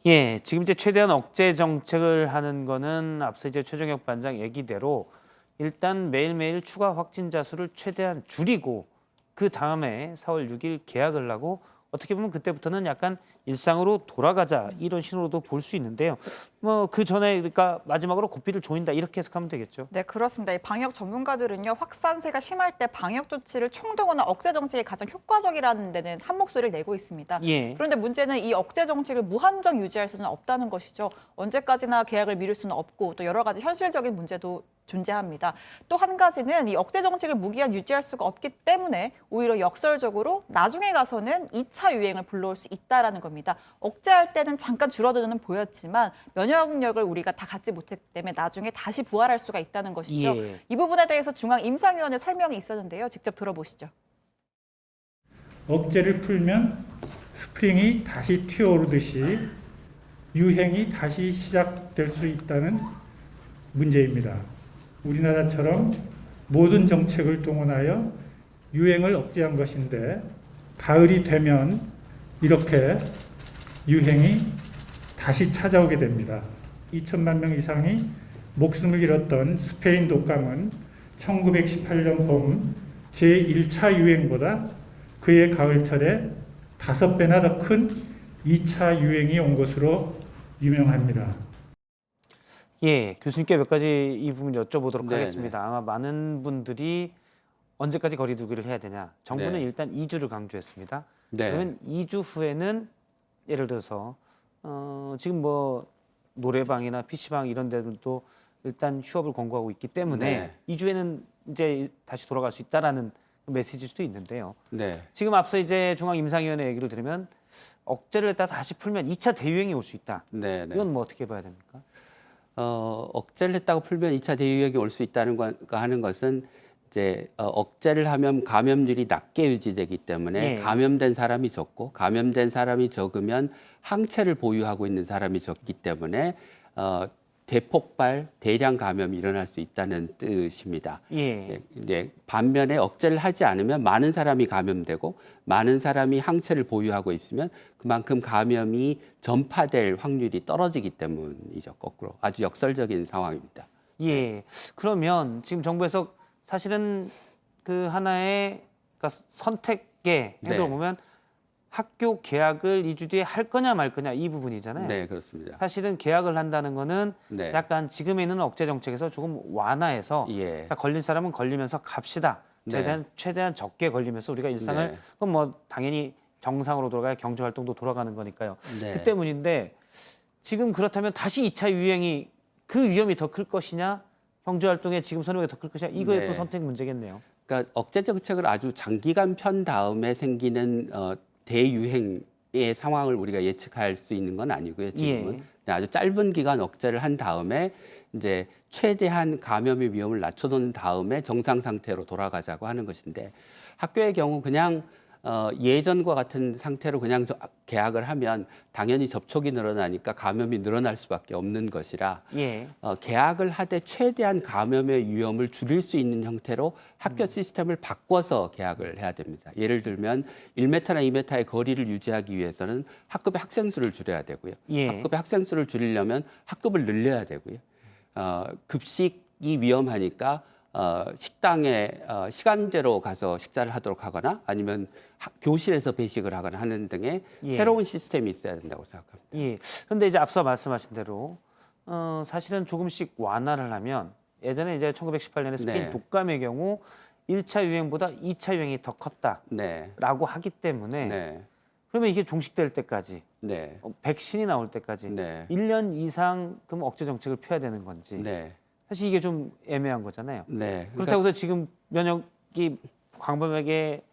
예, 지금 이제 최대한 억제 정책을 하는 거는 앞서 이제 최종혁 반장 얘기대로 일단 매일매일 추가 확진자 수를 최대한 줄이고 그 다음에 4월 6일 개학을 하고 어떻게 보면 그때부터는 약간 일상으로 돌아가자 이런 신호로도 볼 수 있는데요. 뭐 그 전에 그러니까 마지막으로 고삐를 조인다 이렇게 해석하면 되겠죠. 네, 그렇습니다. 이 방역 전문가들은요, 확산세가 심할 때 방역 조치를 총동원한 억제 정책이 가장 효과적이라는 데는 한 목소리를 내고 있습니다. 예. 그런데 문제는 이 억제 정책을 무한정 유지할 수는 없다는 것이죠. 언제까지나 계약을 미룰 수는 없고 또 여러 가지 현실적인 문제도 존재합니다. 또 한 가지는 이 억제 정책을 무기한 유지할 수가 없기 때문에 오히려 역설적으로 나중에 가서는 2차 유행을 불러올 수 있다라는 겁니다. 억제할 때는 잠깐 줄어드는 보였지만 면역력을 우리가 다 갖지 못했기 때문에 나중에 다시 부활할 수가 있다는 것이죠. 예. 이 부분에 대해서 중앙임상위원회 설명이 있었는데요. 직접 들어보시죠. 억제를 풀면 스프링이 다시 튀어오르듯이 유행이 다시 시작될 수 있다는 문제입니다. 우리나라처럼 모든 정책을 동원하여 유행을 억제한 것인데 가을이 되면 이렇게 유행이 다시 찾아오게 됩니다. 2천만 명 이상이 목숨을 잃었던 스페인 독감은 1918년 봄 제1차 유행보다 그해 가을철에 5배나 더 큰 2차 유행이 온 것으로 유명합니다. 예, 교수님께 몇 가지 이 부분 여쭤보도록 네, 하겠습니다. 아마 많은 분들이 언제까지 거리 두기를 해야 되냐. 정부는 네. 일단 2주를 강조했습니다. 네. 그러면 2주 후에는 예를 들어서 지금 뭐 노래방이나 PC방 이런 데들도 일단 휴업을 권고하고 있기 때문에 네. 2주에는 이제 다시 돌아갈 수 있다라는 메시지일 수도 있는데요. 네. 지금 앞서 이제 중앙임상위원회 얘기를 들으면 억제를 했다 다시 풀면 2차 대유행이 올 수 있다. 네. 네. 이건 뭐 어떻게 봐야 됩니까? 억제를 했다고 풀면 2차 대유행이 올 수 있다는 거 하는 것은 이제 억제를 하면 감염률이 낮게 유지되기 때문에 예. 감염된 사람이 적고 감염된 사람이 적으면 항체를 보유하고 있는 사람이 적기 때문에 대량 감염이 일어날 수 있다는 뜻입니다. 예. 네, 반면에 억제를 하지 않으면 많은 사람이 감염되고 많은 사람이 항체를 보유하고 있으면 그만큼 감염이 전파될 확률이 떨어지기 때문이죠. 거꾸로 아주 역설적인 상황입니다. 예. 그러면 지금 정부에서 사실은 그 하나의 그러니까 선택의 행동을 네. 보면 학교 개학을 2주 뒤에 할 거냐 말 거냐 이 부분이잖아요. 네, 그렇습니다. 사실은 개학을 한다는 거는 네. 약간 지금에 있는 억제 정책에서 조금 완화해서 예. 자, 걸린 사람은 걸리면서 갑시다. 네. 최대한 적게 걸리면서 우리가 일상을 네. 그럼 뭐 당연히 정상으로 돌아가야 경제 활동도 돌아가는 거니까요. 네. 그 때문인데 지금 그렇다면 다시 2차 유행이 그 위험이 더 클 것이냐 경제 활동에 지금 선호가 더 클 것이냐 이거의 네. 또 선택 문제겠네요. 그러니까 억제 정책을 아주 장기간 편 다음에 생기는 대유행의 상황을 우리가 예측할 수 있는 건 아니고요. 지금은 예. 아주 짧은 기간 억제를 한 다음에 이제 최대한 감염의 위험을 낮춰놓은 다음에 정상 상태로 돌아가자고 하는 것인데 학교의 경우 그냥 예전과 같은 상태로 그냥 개학을 하면 당연히 접촉이 늘어나니까 감염이 늘어날 수밖에 없는 것이라 예. 개학을 하되 최대한 감염의 위험을 줄일 수 있는 형태로 학교 시스템을 바꿔서 개학을 해야 됩니다. 예를 들면 1m나 2m의 거리를 유지하기 위해서는 학급의 학생 수를 줄여야 되고요. 예. 학급의 학생 수를 줄이려면 학급을 늘려야 되고요. 급식이 위험하니까 식당에 시간제로 가서 식사를 하도록 하거나 아니면 교실에서 배식을 하거나 하는 등의 예. 새로운 시스템이 있어야 된다고 생각합니다. 예. 그런데 이제 앞서 말씀하신 대로 사실은 조금씩 완화를 하면 예전에 이제 1918년에 스페인 네. 독감의 경우 1차 유행보다 2차 유행이 더 컸다라고 네. 하기 때문에 네. 그러면 이게 종식될 때까지 네. 백신이 나올 때까지 네. 1년 이상 그럼 억제 정책을 펴야 되는 건지 네. 사실 이게 좀 애매한 거잖아요. 네. 그렇다고 해서 지금 면역이 광범위하게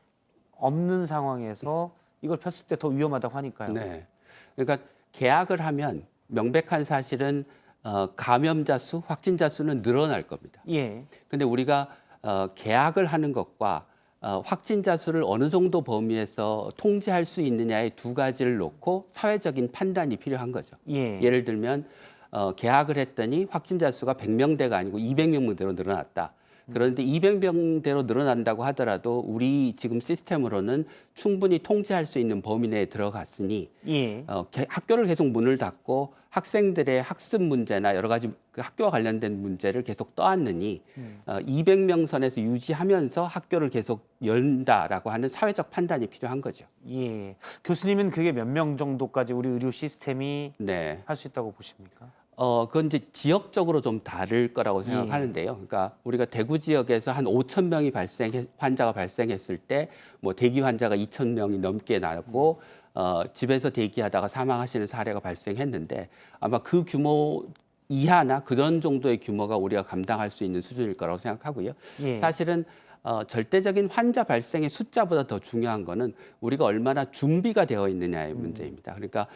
없는 상황에서 이걸 폈을 때 더 위험하다고 하니까요. 네. 그러니까 개학을 하면 명백한 사실은 감염자 수, 확진자 수는 늘어날 겁니다. 예. 근데 우리가 개학을 하는 것과 확진자 수를 어느 정도 범위에서 통제할 수 있느냐의 두 가지를 놓고 사회적인 판단이 필요한 거죠. 예. 예를 들면 개학을 했더니 확진자 수가 100명대가 아니고 200명대로 늘어났다. 그런데 200명대로 늘어난다고 하더라도 우리 지금 시스템으로는 충분히 통제할 수 있는 범위 내에 들어갔으니 예. 학교를 계속 문을 닫고 학생들의 학습 문제나 여러 가지 그 학교와 관련된 문제를 계속 떠안느니 200명 선에서 유지하면서 학교를 계속 연다라고 하는 사회적 판단이 필요한 거죠. 예. 교수님은 그게 몇 명 정도까지 우리 의료 시스템이 네. 할 수 있다고 보십니까? 그건 이제 지역적으로 좀 다를 거라고 생각하는데요. 그러니까 우리가 대구 지역에서 한 5천 명이 환자가 발생했을 때 뭐 대기 환자가 2천 명이 넘게 나고 집에서 대기하다가 사망하시는 사례가 발생했는데 아마 그 규모 이하나 그런 정도의 규모가 우리가 감당할 수 있는 수준일 거라고 생각하고요. 예. 사실은 절대적인 환자 발생의 숫자보다 더 중요한 거는 우리가 얼마나 준비가 되어 있느냐의 문제입니다. 그러니까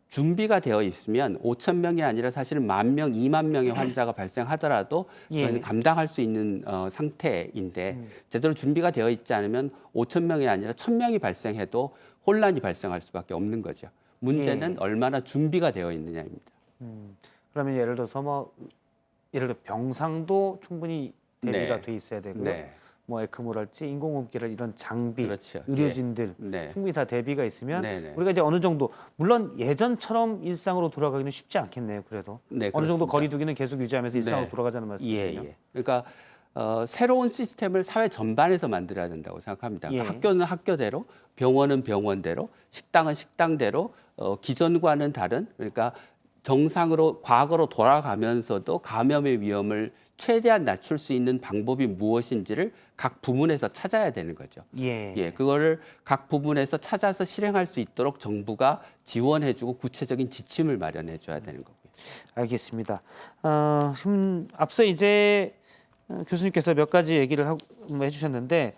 준비가 되어 있으면 5천 명이 아니라 사실은 10,000명, 2만 명의 환자가 발생하더라도 저희는 감당할 수 있는 상태인데 제대로 준비가 되어 있지 않으면 5천 명이 아니라 1,000명이 발생해도 혼란이 발생할 수밖에 없는 거죠. 문제는 얼마나 준비가 되어 있느냐입니다. 그러면 예를 들어서 예를 들어 병상도 충분히 대비가 네. 돼 있어야 되고요. 네. 뭐 에크모랄지 인공호흡기랄 이런 장비, 그렇죠. 의료진들 네. 충분히 다 대비가 있으면 네네. 우리가 이제 어느 정도 물론 예전처럼 일상으로 돌아가기는 쉽지 않겠네요. 그래도 네, 어느 정도 그렇습니다. 거리두기는 계속 유지하면서 일상으로 네. 돌아가자는 말씀이시죠? 예. 그러니까 새로운 시스템을 사회 전반에서 만들어야 된다고 생각합니다. 예. 학교는 학교대로, 병원은 병원대로, 식당은 식당대로 기존과는 다른 그러니까 정상으로 과거로 돌아가면서도 감염의 위험을 최대한 낮출 수 있는 방법이 무엇인지를 각 부문에서 찾아야 되는 거죠. 예. 그거를 각 부문에서 찾아서 실행할 수 있도록 정부가 지원해주고 구체적인 지침을 마련해줘야 되는 거고요. 알겠습니다. 지금 앞서 이제 교수님께서 몇 가지 얘기를 해주셨는데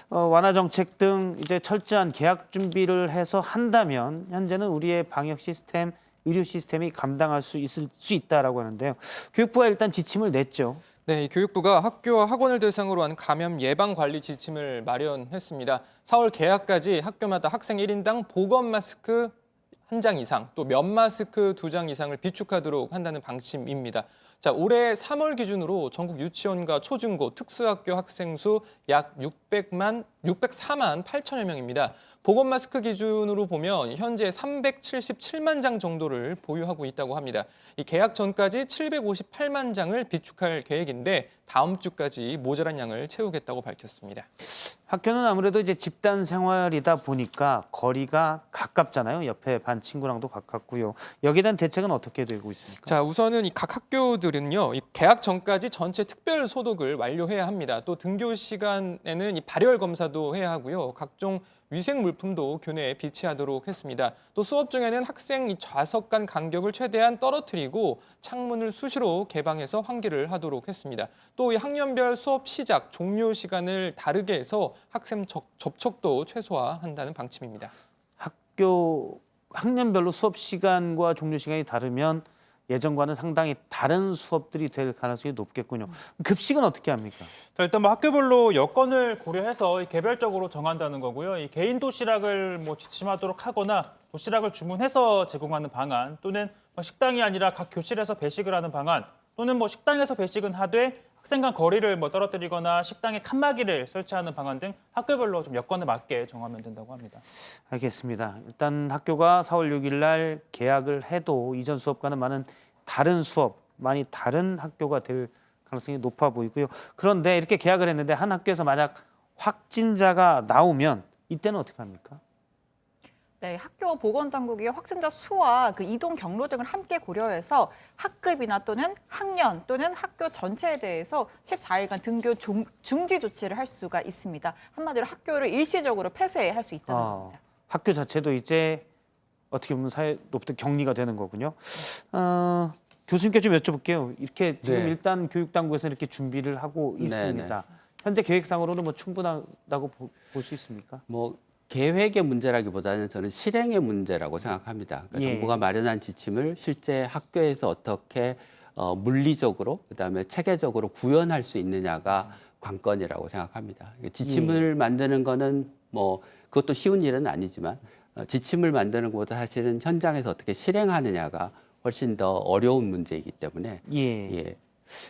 완화 정책 등 이제 철저한 계약 준비를 해서 한다면 현재는 우리의 방역 시스템, 의료 시스템이 감당할 수 있다라고 하는데요. 교육부가 일단 지침을 냈죠. 네, 이 교육부가 학교와 학원을 대상으로 한 감염 예방 관리 지침을 마련했습니다. 4월 개학까지 학교마다 학생 1인당 보건 마스크 1장 이상, 또 면 마스크 2장 이상을 비축하도록 한다는 방침입니다. 자, 올해 3월 기준으로 전국 유치원과 초중고 특수학교 학생 수 약 604만 8천여 명입니다. 보건 마스크 기준으로 보면 현재 377만 장 정도를 보유하고 있다고 합니다. 이 개학 전까지 758만 장을 비축할 계획인데 다음 주까지 모자란 양을 채우겠다고 밝혔습니다. 학교는 아무래도 이제 집단 생활이다 보니까 거리가 가깝잖아요. 옆에 반 친구랑도 가깝고요. 여기에 대한 대책은 어떻게 되고 있습니까? 자, 우선은 이 각 학교들은요, 이 개학 전까지 전체 특별 소독을 완료해야 합니다. 또 등교 시간에는 이 발열 검사도 해야 하고요. 각종 위생 물품도 교내에 비치하도록 했습니다. 또 수업 중에는 학생 이 좌석 간 간격을 최대한 떨어뜨리고 창문을 수시로 개방해서 환기를 하도록 했습니다. 또 이 학년별 수업 시작, 종료 시간을 다르게 해서 학생 접촉도 최소화한다는 방침입니다. 학년별로 수업 시간과 종료 시간이 다르면 예전과는 상당히 다른 수업들이 될 가능성이 높겠군요. 급식은 어떻게 합니까? 자, 일단 뭐 학교별로 여건을 고려해서 개별적으로 정한다는 거고요. 이 개인 도시락을 뭐 지침하도록 하거나 도시락을 주문해서 제공하는 방안, 또는 식당이 아니라 각 교실에서 배식을 하는 방안, 또는 뭐 식당에서 배식은 하되 학생 간 거리를 뭐 떨어뜨리거나 식당에 칸막이를 설치하는 방안 등 학교별로 좀 여건에 맞게 정하면 된다고 합니다. 알겠습니다. 일단 학교가 4월 6일 날 개학을 해도 이전 수업과는 많이 다른 학교가 될 가능성이 높아 보이고요. 그런데 이렇게 개학을 했는데 한 학교에서 만약 확진자가 나오면 이때는 어떻게 합니까? 네, 학교 보건당국이 확진자 수와 그 이동 경로 등을 함께 고려해서 학급이나 또는 학년 또는 학교 전체에 대해서 14일간 등교 중지 조치를 할 수가 있습니다. 한마디로 학교를 일시적으로 폐쇄할 수 있다는 겁니다. 학교 자체도 이제 어떻게 보면 사회로부터 격리가 되는 거군요. 교수님께 좀 여쭤볼게요. 이렇게 지금 일단 교육당국에서 이렇게 준비를 하고 있습니다. 현재 계획상으로는 뭐 충분하다고 볼 수 있습니까? 뭐 계획의 문제라기보다는 저는 실행의 문제라고 생각합니다. 그러니까 정부가 마련한 지침을 실제 학교에서 어떻게 물리적으로 그다음에 체계적으로 구현할 수 있느냐가 관건이라고 생각합니다. 지침을 만드는 거는 뭐 그것도 쉬운 일은 아니지만 지침을 만드는 것보다 사실은 현장에서 어떻게 실행하느냐가 훨씬 더 어려운 문제이기 때문에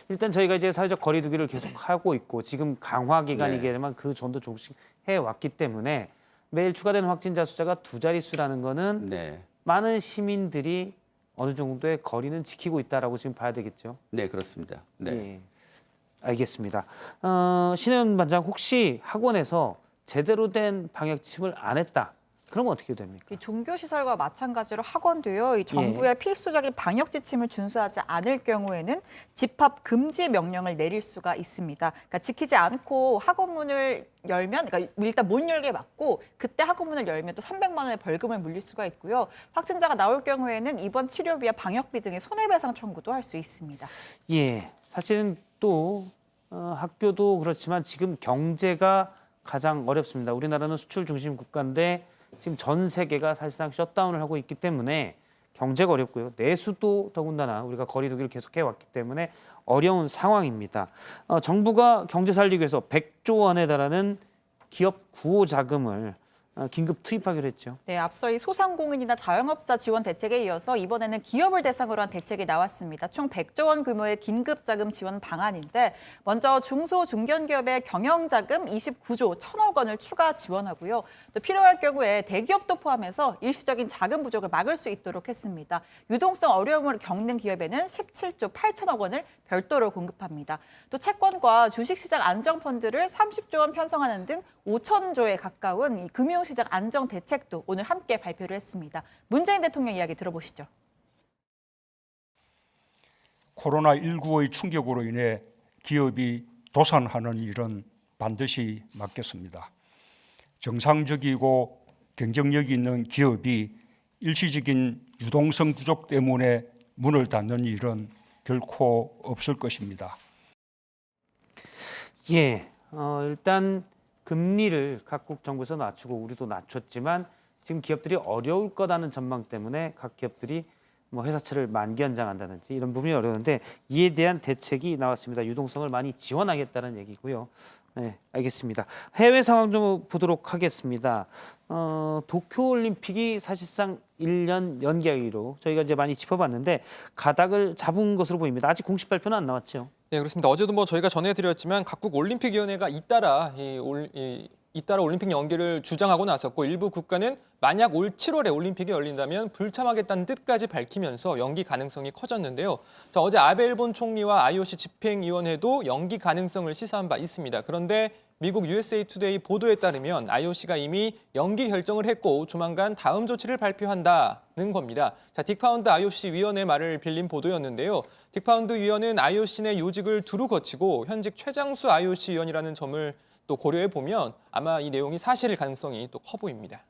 일단 저희가 이제 사회적 거리두기를 계속 하고 있고 지금 강화 기간이기만 그 전도 조금씩 해왔기 때문에 매일 추가되는 확진자 숫자가 2자릿수라는 거는 많은 시민들이 어느 정도의 거리는 지키고 있다라고 지금 봐야 되겠죠. 네, 그렇습니다. 네. 예, 알겠습니다. 신혜연 반장 혹시 학원에서 제대로 된 방역 지침을 안 했다. 그러면 어떻게 됩니까? 이 종교시설과 마찬가지로 학원도요. 이 정부의 필수적인 방역 지침을 준수하지 않을 경우에는 집합 금지 명령을 내릴 수가 있습니다. 그러니까 지키지 않고 학원문을 열면, 그러니까 일단 못 열게 막고 그때 학원문을 열면 또 300만 원의 벌금을 물릴 수가 있고요. 확진자가 나올 경우에는 입원 치료비와 방역비 등의 손해배상 청구도 할 수 있습니다. 예, 사실은 또 학교도 그렇지만 지금 경제가 가장 어렵습니다. 우리나라는 수출 중심 국가인데 지금 전 세계가 사실상 셧다운을 하고 있기 때문에 경제가 어렵고요. 내수도 더군다나 우리가 거리두기를 계속해 왔기 때문에 어려운 상황입니다. 정부가 경제 살리기 위해서 100조 원에 달하는 기업 구호 자금을 긴급 투입하기로 했죠. 네, 앞서 이 소상공인이나 자영업자 지원 대책에 이어서 이번에는 기업을 대상으로 한 대책이 나왔습니다. 총 100조 원 규모의 긴급자금 지원 방안인데 먼저 중소 중견기업의 경영자금 29조 1,000억 원을 추가 지원하고요. 또 필요할 경우에 대기업도 포함해서 일시적인 자금 부족을 막을 수 있도록 했습니다. 유동성 어려움을 겪는 기업에는 17조 8천억 원을 별도로 공급합니다. 또 채권과 주식시장 안정펀드를 30조 원 편성하는 등 5천조에 가까운 이 금융시장 안정 대책도 오늘 함께 발표를 했습니다. 문재인 대통령 이야기 들어보시죠. 코로나19의 충격으로 인해 기업이 도산하는 일은 반드시 막겠습니다. 정상적이고 경쟁력이 있는 기업이 일시적인 유동성 부족 때문에 문을 닫는 일은 결코 없을 것입니다. 예, 일단 금리를 각국 정부에서 낮추고 우리도 낮췄지만 지금 기업들이 어려울 거라는 전망 때문에 각 기업들이 뭐 회사채를 만기 연장한다든지 이런 부분이 어려운데 이에 대한 대책이 나왔습니다. 유동성을 많이 지원하겠다는 얘기고요. 네, 알겠습니다. 해외 상황 좀 보도록 하겠습니다. 도쿄올림픽이 사실상 1년 연기하기로 저희가 이제 많이 짚어봤는데 가닥을 잡은 것으로 보입니다. 아직 공식 발표는 안 나왔죠? 네, 그렇습니다. 어제도 뭐 저희가 전해드렸지만 각국 올림픽위원회가 잇따라 올림픽 연기를 주장하고 나섰고 일부 국가는 만약 올 7월에 올림픽이 열린다면 불참하겠다는 뜻까지 밝히면서 연기 가능성이 커졌는데요. 자, 어제 아베 일본 총리와 IOC 집행위원회도 연기 가능성을 시사한 바 있습니다. 그런데 미국 USA 투데이 보도에 따르면 IOC가 이미 연기 결정을 했고 조만간 다음 조치를 발표한다는 겁니다. 자, 딕파운드 IOC 위원의 말을 빌린 보도였는데요. 딕파운드 위원은 IOC 내 요직을 두루 거치고 현직 최장수 IOC 위원이라는 점을 또 고려해 보면 아마 이 내용이 사실일 가능성이 또 커 보입니다.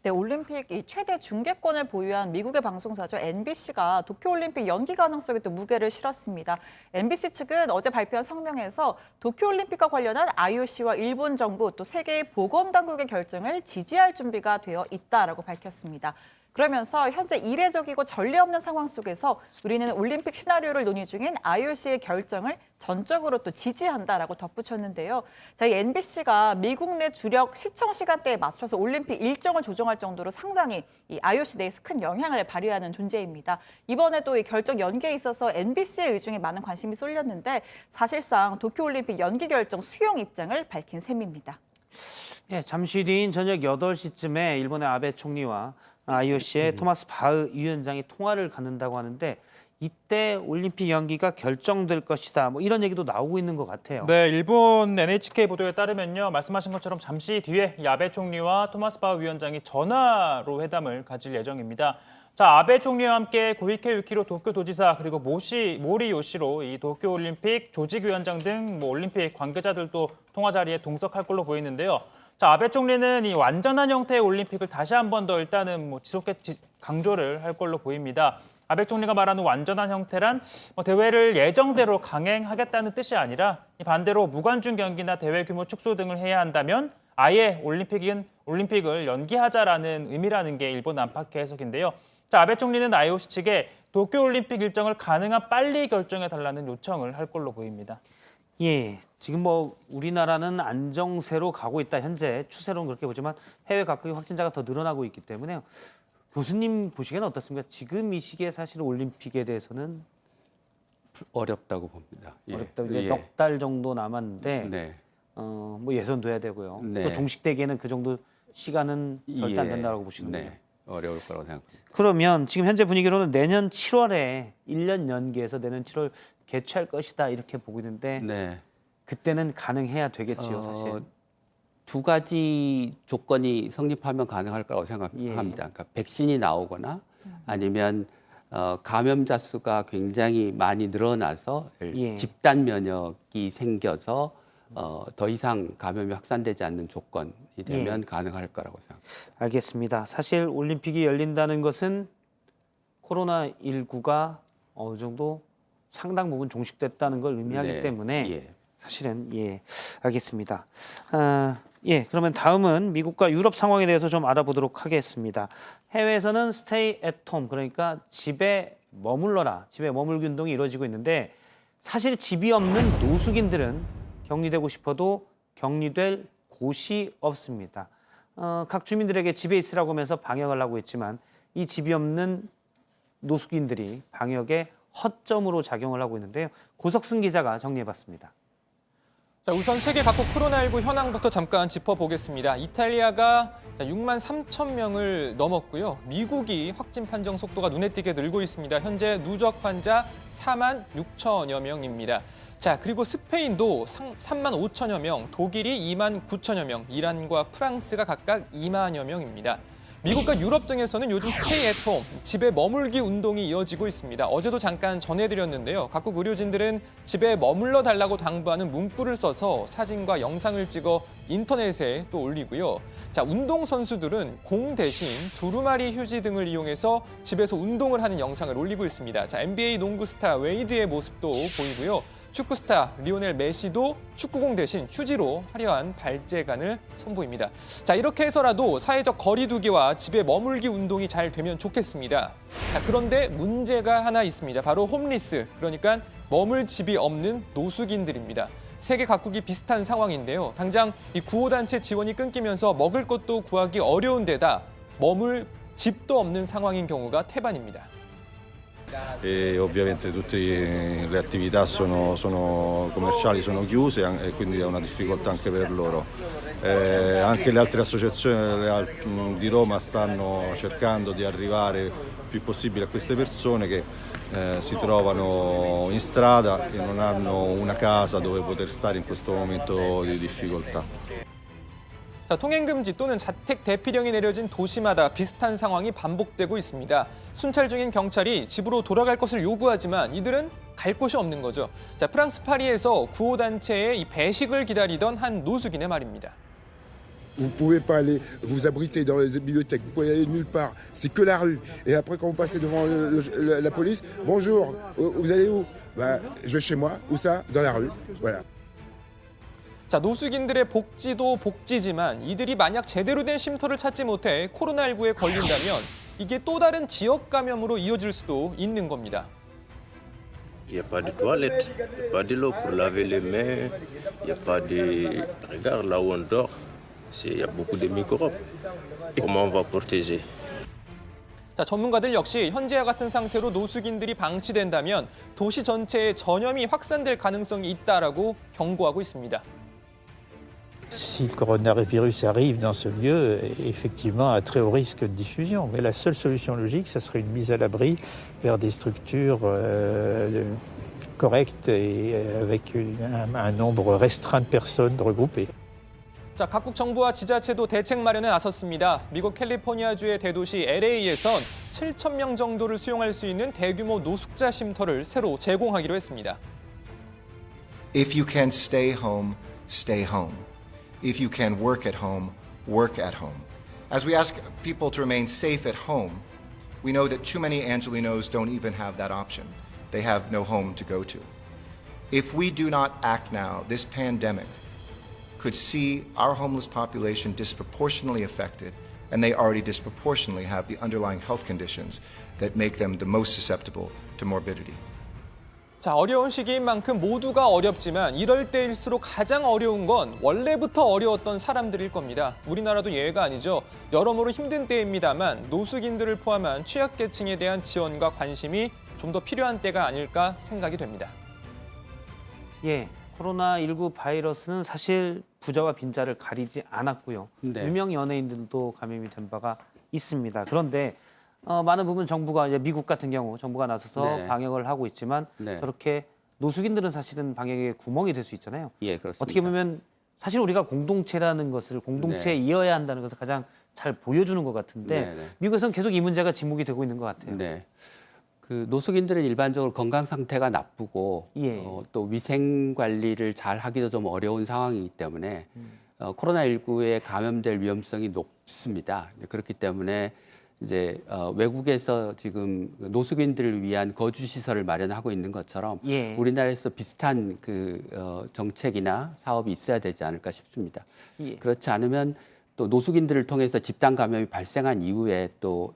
네, 올림픽 최대 중계권을 보유한 미국의 방송사죠. NBC가 도쿄올림픽 연기 가능성에 또 무게를 실었습니다. NBC 측은 어제 발표한 성명에서 도쿄올림픽과 관련한 IOC와 일본 정부 또 세계 보건당국의 결정을 지지할 준비가 되어 있다라고 밝혔습니다. 그러면서 현재 이례적이고 전례 없는 상황 속에서 우리는 올림픽 시나리오를 논의 중인 IOC의 결정을 전적으로 또 지지한다라고 덧붙였는데요. 자, 이 NBC가 미국 내 주력 시청 시간대에 맞춰서 올림픽 일정을 조정할 정도로 상당히 이 IOC 내에서 큰 영향을 발휘하는 존재입니다. 이번에도 이 결정 연기에 있어서 NBC의 의중에 많은 관심이 쏠렸는데 사실상 도쿄올림픽 연기 결정 수용 입장을 밝힌 셈입니다. 예, 잠시 뒤인 저녁 8시쯤에 일본의 아베 총리와 IOC의 토마스 바흐 위원장이 통화를 갖는다고 하는데 이때 올림픽 연기가 결정될 것이다. 뭐 이런 얘기도 나오고 있는 것 같아요. 네, 일본 NHK 보도에 따르면요. 말씀하신 것처럼 잠시 뒤에 이 아베 총리와 토마스 바흐 위원장이 전화로 회담을 가질 예정입니다. 자, 아베 총리와 함께 고이케 유키로 도쿄도지사 그리고 모리 요시로 이 도쿄올림픽 조직위원장 등 올림픽 관계자들도 통화 자리에 동석할 걸로 보이는데요. 자, 아베 총리는 이 완전한 형태의 올림픽을 다시 한 번 더 일단은 지속해 강조를 할 걸로 보입니다. 아베 총리가 말하는 완전한 형태란 대회를 예정대로 강행하겠다는 뜻이 아니라 반대로 무관중 경기나 대회 규모 축소 등을 해야 한다면 아예 올림픽을 연기하자라는 의미라는 게 일본 안팎의 해석인데요. 자, 아베 총리는 IOC 측에 도쿄올림픽 일정을 가능한 빨리 결정해달라는 요청을 할 걸로 보입니다. 예, 지금 뭐 우리나라는 안정세로 가고 있다. 현재 추세로는 그렇게 보지만 해외 각국의 확진자가 더 늘어나고 있기 때문에요. 교수님 보시기에는 어떻습니까? 지금 이 시기에 사실 올림픽에 대해서는 어렵다고 봅니다. 예. 어렵다. 이제 예. 넉 달 정도 남았는데 네. 뭐 예선도 해야 되고요. 네. 또 종식되기에는 그 정도 시간은 절대 안 예. 된다고 보시는군요. 네. 어려울 거라고 생각합니다. 그러면 지금 현재 분위기로는 내년 7월에 1년 연기해서 내년 7월 개최할 것이다 이렇게 보고 있는데 네. 그때는 가능해야 되겠지요, 사실. 두 가지 조건이 성립하면 가능할 거라고 생각합니다. 그러니까 백신이 나오거나 아니면 감염자 수가 굉장히 많이 늘어나서 집단 면역이 생겨서 더 이상 감염이 확산되지 않는 조건이 되면 가능할 거라고 생각합니다. 알겠습니다. 사실 올림픽이 열린다는 것은 코로나19가 어느 정도 상당 부분 종식됐다는 걸 의미하기 네. 때문에 예. 사실은 알겠습니다. 그러면 다음은 미국과 유럽 상황에 대해서 좀 알아보도록 하겠습니다. 해외에서는 stay at home, 그러니까 집에 머물러라, 집에 머물기 운동이 이루어지고 있는데 사실 집이 없는 노숙인들은 격리되고 싶어도 격리될 곳이 없습니다. 각 주민들에게 집에 있으라고 하면서 방역을 하고 있지만 이 집이 없는 노숙인들이 방역에 허점으로 작용을 하고 있는데요. 고석승 기자가 정리해봤습니다. 자, 우선 세계 각국 코로나19 현황부터 잠깐 짚어보겠습니다. 이탈리아가 6만 3천 명을 넘었고요. 미국이 확진 판정 속도가 눈에 띄게 늘고 있습니다. 현재 누적 환자 4만 6천여 명입니다. 자, 그리고 스페인도 3만 5천여 명, 독일이 2만 9천여 명, 이란과 프랑스가 각각 2만여 명입니다. 미국과 유럽 등에서는 요즘 스테이 앳 홈, 집에 머물기 운동이 이어지고 있습니다. 어제도 잠깐 전해드렸는데요. 각국 의료진들은 집에 머물러 달라고 당부하는 문구를 써서 사진과 영상을 찍어 인터넷에 또 올리고요. 자, 운동선수들은 공 대신 두루마리 휴지 등을 이용해서 집에서 운동을 하는 영상을 올리고 있습니다. 자, NBA 농구 스타 웨이드의 모습도 보이고요. 축구 스타 리오넬 메시도 축구공 대신 휴지로 화려한 발재간을 선보입니다. 자, 이렇게 해서라도 사회적 거리 두기와 집에 머물기 운동이 잘 되면 좋겠습니다. 자, 그런데 문제가 하나 있습니다. 바로 홈리스, 그러니까 머물 집이 없는 노숙인들입니다. 세계 각국이 비슷한 상황인데요. 당장 이 구호단체 지원이 끊기면서 먹을 것도 구하기 어려운 데다 머물 집도 없는 상황인 경우가 태반입니다. E ovviamente tutte le attività sono commerciali, sono chiuse e quindi è una difficoltà anche per loro. Anche le altre associazioni di Roma stanno cercando di arrivare il più possibile a queste persone che si trovano in strada e non hanno una casa dove poter stare in questo momento di difficoltà. 자, 통행금지 또는 자택 대피령이 내려진 도시마다 비슷한 상황이 반복되고 있습니다. 순찰 중인 경찰이 집으로 돌아갈 것을 요구하지만 이들은 갈 곳이 없는 거죠. 자, 프랑스 파리에서 구호단체의 이 배식을 기다리던 한 노숙인의 말입니다. Vous pouvez pas aller vous abriter dans les bibliothèques, vous pouvez aller nulle part, c'est que la rue. Et après quand vous passez devant la police, bonjour, vous allez où? Bah, je vais chez moi, où ça? Dans la rue, voilà. 자, 노숙인들의 복지도 복지지만 이들이 만약 제대로 된 쉼터를 찾지 못해 코로나19에 걸린다면 이게 또 다른 지역 감염으로 이어질 수도 있는 겁니다. Il n'y a pas de toilette, il n'y a pas de l'eau pour laver les mains, il n'y a pas de... Regarde là où on dort, il y a beaucoup de microbes. Comment on va protéger? 자, 전문가들 역시 현재와 같은 상태로 노숙인들이 방치된다면 도시 전체에 전염이 확산될 가능성이 있다라고 경고하고 있습니다. Si le coronavirus arrive dans ce lieu, effectivement, à très haut risque de diffusion. Mais la seule solution logique, ça serait une mise à l'abri vers des structures correctes et avec un nombre restreint de personnes regroupées. 자, 각국 정부와 지자체도 대책 마련에 나섰습니다. 미국 캘리포니아주의 대도시 LA에선 7천 명 정도를 수용할 수 있는 대규모 노숙자 쉼터를 새로 제공하기로 했습니다. If you can stay home, stay home. If you can work at home, work at home. As we ask people to remain safe at home, we know that too many Angelenos don't even have that option. They have no home to go to. If we do not act now, this pandemic could see our homeless population disproportionately affected, and they already disproportionately have the underlying health conditions that make them the most susceptible to morbidity. 자, 어려운 시기인 만큼 모두가 어렵지만 이럴 때일수록 가장 어려운 건 원래부터 어려웠던 사람들일 겁니다. 우리나라도 예외가 아니죠. 여러모로 힘든 때입니다만 노숙인들을 포함한 취약계층에 대한 지원과 관심이 좀 더 필요한 때가 아닐까 생각이 됩니다. 예, 코로나19 바이러스는 사실 부자와 빈자를 가리지 않았고요. 네. 유명 연예인들도 감염이 된 바가 있습니다. 그런데 많은 부분 정부가 이제 미국 같은 경우 정부가 나서서 네. 방역을 하고 있지만 네. 저렇게 노숙인들은 사실은 방역에 구멍이 될 수 있잖아요. 예, 그렇습니다. 어떻게 보면 사실 우리가 공동체라는 것을 공동체에 네. 이어야 한다는 것을 가장 잘 보여주는 것 같은데 네, 네. 미국에서는 계속 이 문제가 지목이 되고 있는 것 같아요. 네. 그 노숙인들은 일반적으로 건강 상태가 나쁘고 예. 또 위생 관리를 잘 하기도 좀 어려운 상황이기 때문에 코로나19에 감염될 위험성이 높습니다. 그렇기 때문에 이제 외국에서 지금 노숙인들을 위한 거주 시설을 마련하고 있는 것처럼 예. 우리나라에서 비슷한 그 정책이나 사업이 있어야 되지 않을까 싶습니다. 예. 그렇지 않으면 또 노숙인들을 통해서 집단 감염이 발생한 이후에 또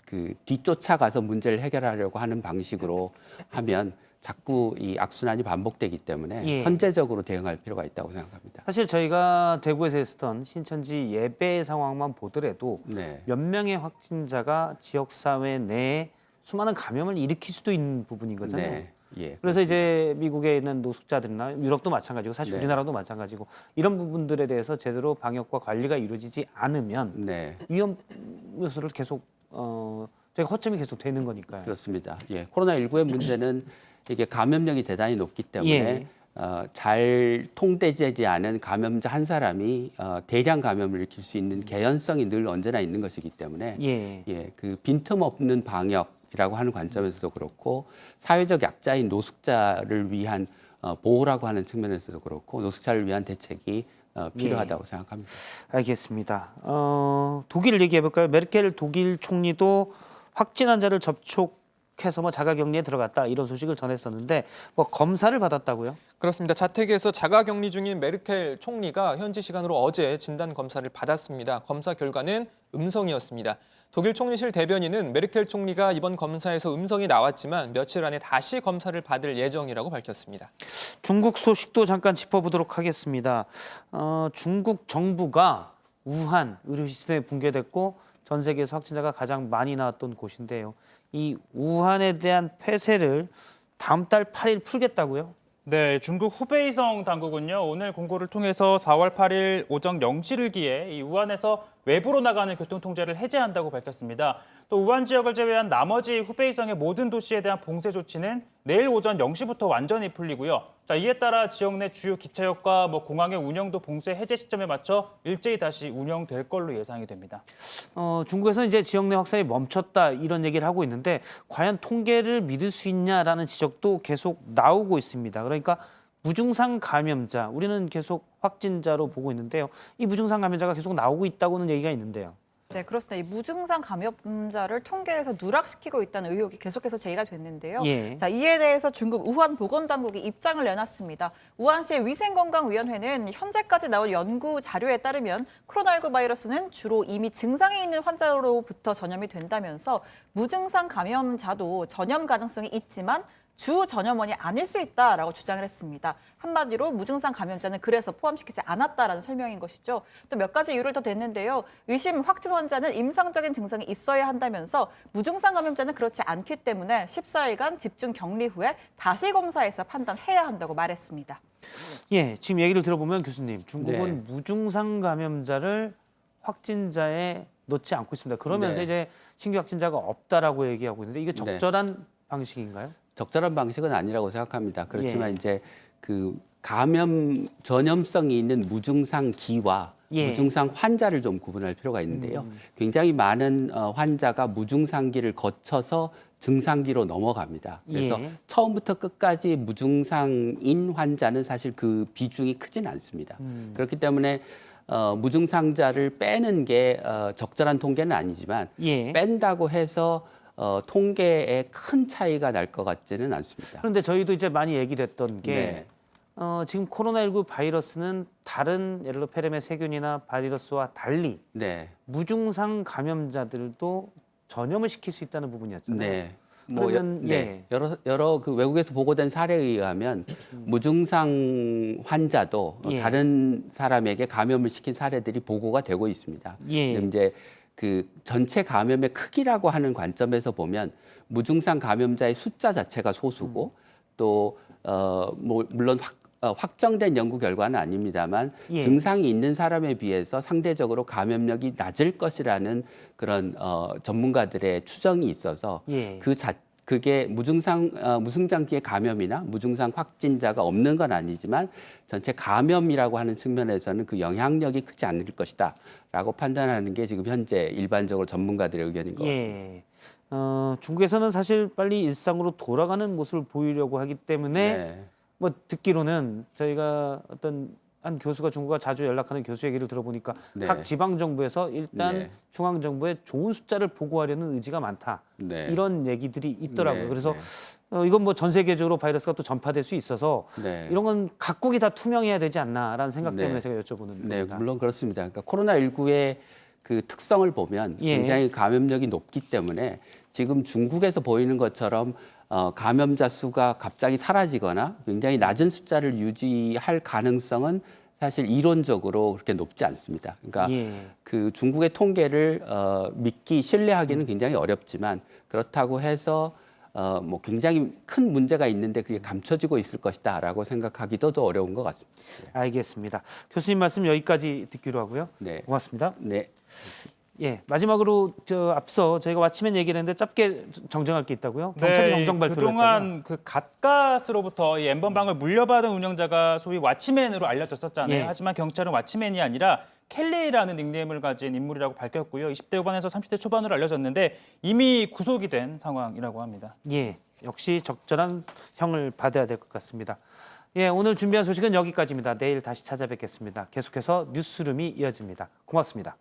그 뒤쫓아가서 문제를 해결하려고 하는 방식으로 하면 자꾸 이 악순환이 반복되기 때문에 예. 선제적으로 대응할 필요가 있다고 생각합니다. 사실 저희가 대구에서 했었던 신천지 예배 상황만 보더라도 네. 몇 명의 확진자가 지역사회 내에 수많은 감염을 일으킬 수도 있는 부분인 거잖아요. 네. 예. 그래서 이제 미국에 있는 노숙자들이나 유럽도 마찬가지고 사실 네. 우리나라도 마찬가지고 이런 부분들에 대해서 제대로 방역과 관리가 이루어지지 않으면 네. 위험 요소를 계속 저희가 허점이 계속 되는 거니까요. 그렇습니다. 예. 코로나19의 문제는 이게 감염력이 대단히 높기 때문에 예. 잘 통제되지 않은 감염자 한 사람이 대량 감염을 일으킬 수 있는 개연성이 늘 언제나 있는 것이기 때문에 예. 그 빈틈없는 방역이라고 하는 관점에서도 그렇고 사회적 약자인 노숙자를 위한 보호라고 하는 측면에서도 그렇고 노숙자를 위한 대책이 필요하다고 생각합니다. 알겠습니다. 독일 얘기해 볼까요? 메르켈 독일 총리도 확진 환자를 접촉해서 자가격리에 들어갔다 이런 소식을 전했었는데 검사를 받았다고요? 그렇습니다. 자택에서 자가격리 중인 메르켈 총리가 현지 시간으로 어제 진단 검사를 받았습니다. 검사 결과는 음성이었습니다. 독일 총리실 대변인은 메르켈 총리가 이번 검사에서 음성이 나왔지만 며칠 안에 다시 검사를 받을 예정이라고 밝혔습니다. 중국 소식도 잠깐 짚어보도록 하겠습니다. 중국 정부가 우한 의료시스템에 붕괴됐고 전 세계에서 확진자가 가장 많이 나왔던 곳인데요. 이 우한에 대한 폐쇄를 다음 달 8일 풀겠다고요? 네, 중국 후베이성 당국은요, 오늘 공고를 통해서 4월 8일 오전 0시를 기해 이 우한에서 외부로 나가는 교통통제를 해제한다고 밝혔습니다. 또 우한 지역을 제외한 나머지 후베이성의 모든 도시에 대한 봉쇄 조치는 내일 오전 0시부터 완전히 풀리고요. 이에 따라 지역 내 주요 기차역과 공항의 운영도 봉쇄 해제 시점에 맞춰 일제히 다시 운영될 걸로 예상이 됩니다. 중국에서 이제 지역 내 확산이 멈췄다 이런 얘기를 하고 있는데 과연 통계를 믿을 수 있냐라는 지적도 계속 나오고 있습니다. 그러니까 무증상 감염자, 우리는 계속 확진자로 보고 있는데요. 이 무증상 감염자가 계속 나오고 있다고는 얘기가 있는데요. 네, 그렇습니다. 이 무증상 감염자를 통계에서 누락시키고 있다는 의혹이 계속해서 제기가 됐는데요. 예. 자, 이에 대해서 중국 우한 보건당국이 입장을 내놨습니다. 우한시의 위생건강위원회는 현재까지 나온 연구 자료에 따르면 코로나19 바이러스는 주로 이미 증상이 있는 환자로부터 전염이 된다면서 무증상 감염자도 전염 가능성이 있지만 주 전염원이 아닐 수 있다라고 주장을 했습니다. 한마디로 무증상 감염자는 그래서 포함시키지 않았다라는 설명인 것이죠. 또 몇 가지 이유를 더 댔는데요. 의심 확진 환자는 임상적인 증상이 있어야 한다면서 무증상 감염자는 그렇지 않기 때문에 14일간 집중 격리 후에 다시 검사해서 판단해야 한다고 말했습니다. 예, 지금 얘기를 들어보면 교수님, 중국은 네. 무증상 감염자를 확진자에 넣지 않고 있습니다. 그러면서 네. 이제 신규 확진자가 없다라고 얘기하고 있는데 이게 적절한 방식인가요? 적절한 방식은 아니라고 생각합니다. 그렇지만 예. 이제 그 감염 전염성이 있는 무증상 기와 예. 무증상 환자를 좀 구분할 필요가 있는데요. 굉장히 많은 환자가 무증상기를 거쳐서 증상기로 넘어갑니다. 그래서 예. 처음부터 끝까지 무증상인 환자는 사실 그 비중이 크진 않습니다. 그렇기 때문에 무증상자를 빼는 게 적절한 통계는 아니지만 예. 뺀다고 해서 통계에 큰 차이가 날 것 같지는 않습니다. 그런데 저희도 이제 많이 얘기됐던 게 네. 지금 코로나19 바이러스는 다른 예를 들어 폐렴의 세균이나 바이러스와 달리 네. 무증상 감염자들도 전염을 시킬 수 있다는 부분이었잖아요. 네. 그러면 예. 여러 그 외국에서 보고된 사례에 의하면 무증상 환자도 예. 다른 사람에게 감염을 시킨 사례들이 보고가 되고 있습니다. 예. 근데 이제 그 전체 감염의 크기라고 하는 관점에서 보면 무증상 감염자의 숫자 자체가 소수고 또 물론 확정된 연구 결과는 아닙니다만 예. 증상이 있는 사람에 비해서 상대적으로 감염력이 낮을 것이라는 그런 전문가들의 추정이 있어서 예. 그게 무증상기의 감염이나 무증상 확진자가 없는 건 아니지만 전체 감염이라고 하는 측면에서는 그 영향력이 크지 않을 것이다라고 판단하는 게 지금 현재 일반적으로 전문가들의 의견인 것 같습니다. 예. 중국에서는 사실 빨리 일상으로 돌아가는 모습을 보이려고 하기 때문에 네. 뭐 듣기로는 저희가 어떤 한 교수가 중국과 자주 연락하는 교수 얘기를 들어보니까 네. 각 지방 정부에서 일단 네. 중앙 정부에 좋은 숫자를 보고하려는 의지가 많다. 네. 이런 얘기들이 있더라고요. 네. 그래서 네. 이건 뭐 전 세계적으로 바이러스가 또 전파될 수 있어서 네. 이런 건 각국이 다 투명해야 되지 않나라는 생각 때문에 네. 제가 여쭤보는 네, 겁니다. 물론 그렇습니다. 그러니까 코로나19의 그 특성을 보면 예. 굉장히 감염력이 높기 때문에 지금 중국에서 보이는 것처럼 감염자 수가 갑자기 사라지거나 굉장히 낮은 숫자를 유지할 가능성은 사실 이론적으로 그렇게 높지 않습니다. 그러니까 예. 그 중국의 통계를 신뢰하기는 굉장히 어렵지만 그렇다고 해서 뭐 굉장히 큰 문제가 있는데 그게 감춰지고 있을 것이다라고 생각하기도 더 어려운 것 같습니다. 알겠습니다. 교수님 말씀 여기까지 듣기로 하고요. 네. 고맙습니다. 네. 예, 마지막으로 앞서 저희가 와치맨 얘기를 했는데 짧게 정정할 게 있다고요? 경찰이 정정 발표를 그동안 했다고요? 그 갓가스로부터 이 엠번방을 물려받은 운영자가 소위 와치맨으로 알려졌었잖아요. 예. 하지만 경찰은 와치맨이 아니라 켈리라는 닉네임을 가진 인물이라고 밝혔고요. 20대 후반에서 30대 초반으로 알려졌는데 이미 구속이 된 상황이라고 합니다. 예, 역시 적절한 형을 받아야 될 것 같습니다. 예, 오늘 준비한 소식은 여기까지입니다. 내일 다시 찾아뵙겠습니다. 계속해서 뉴스룸이 이어집니다. 고맙습니다.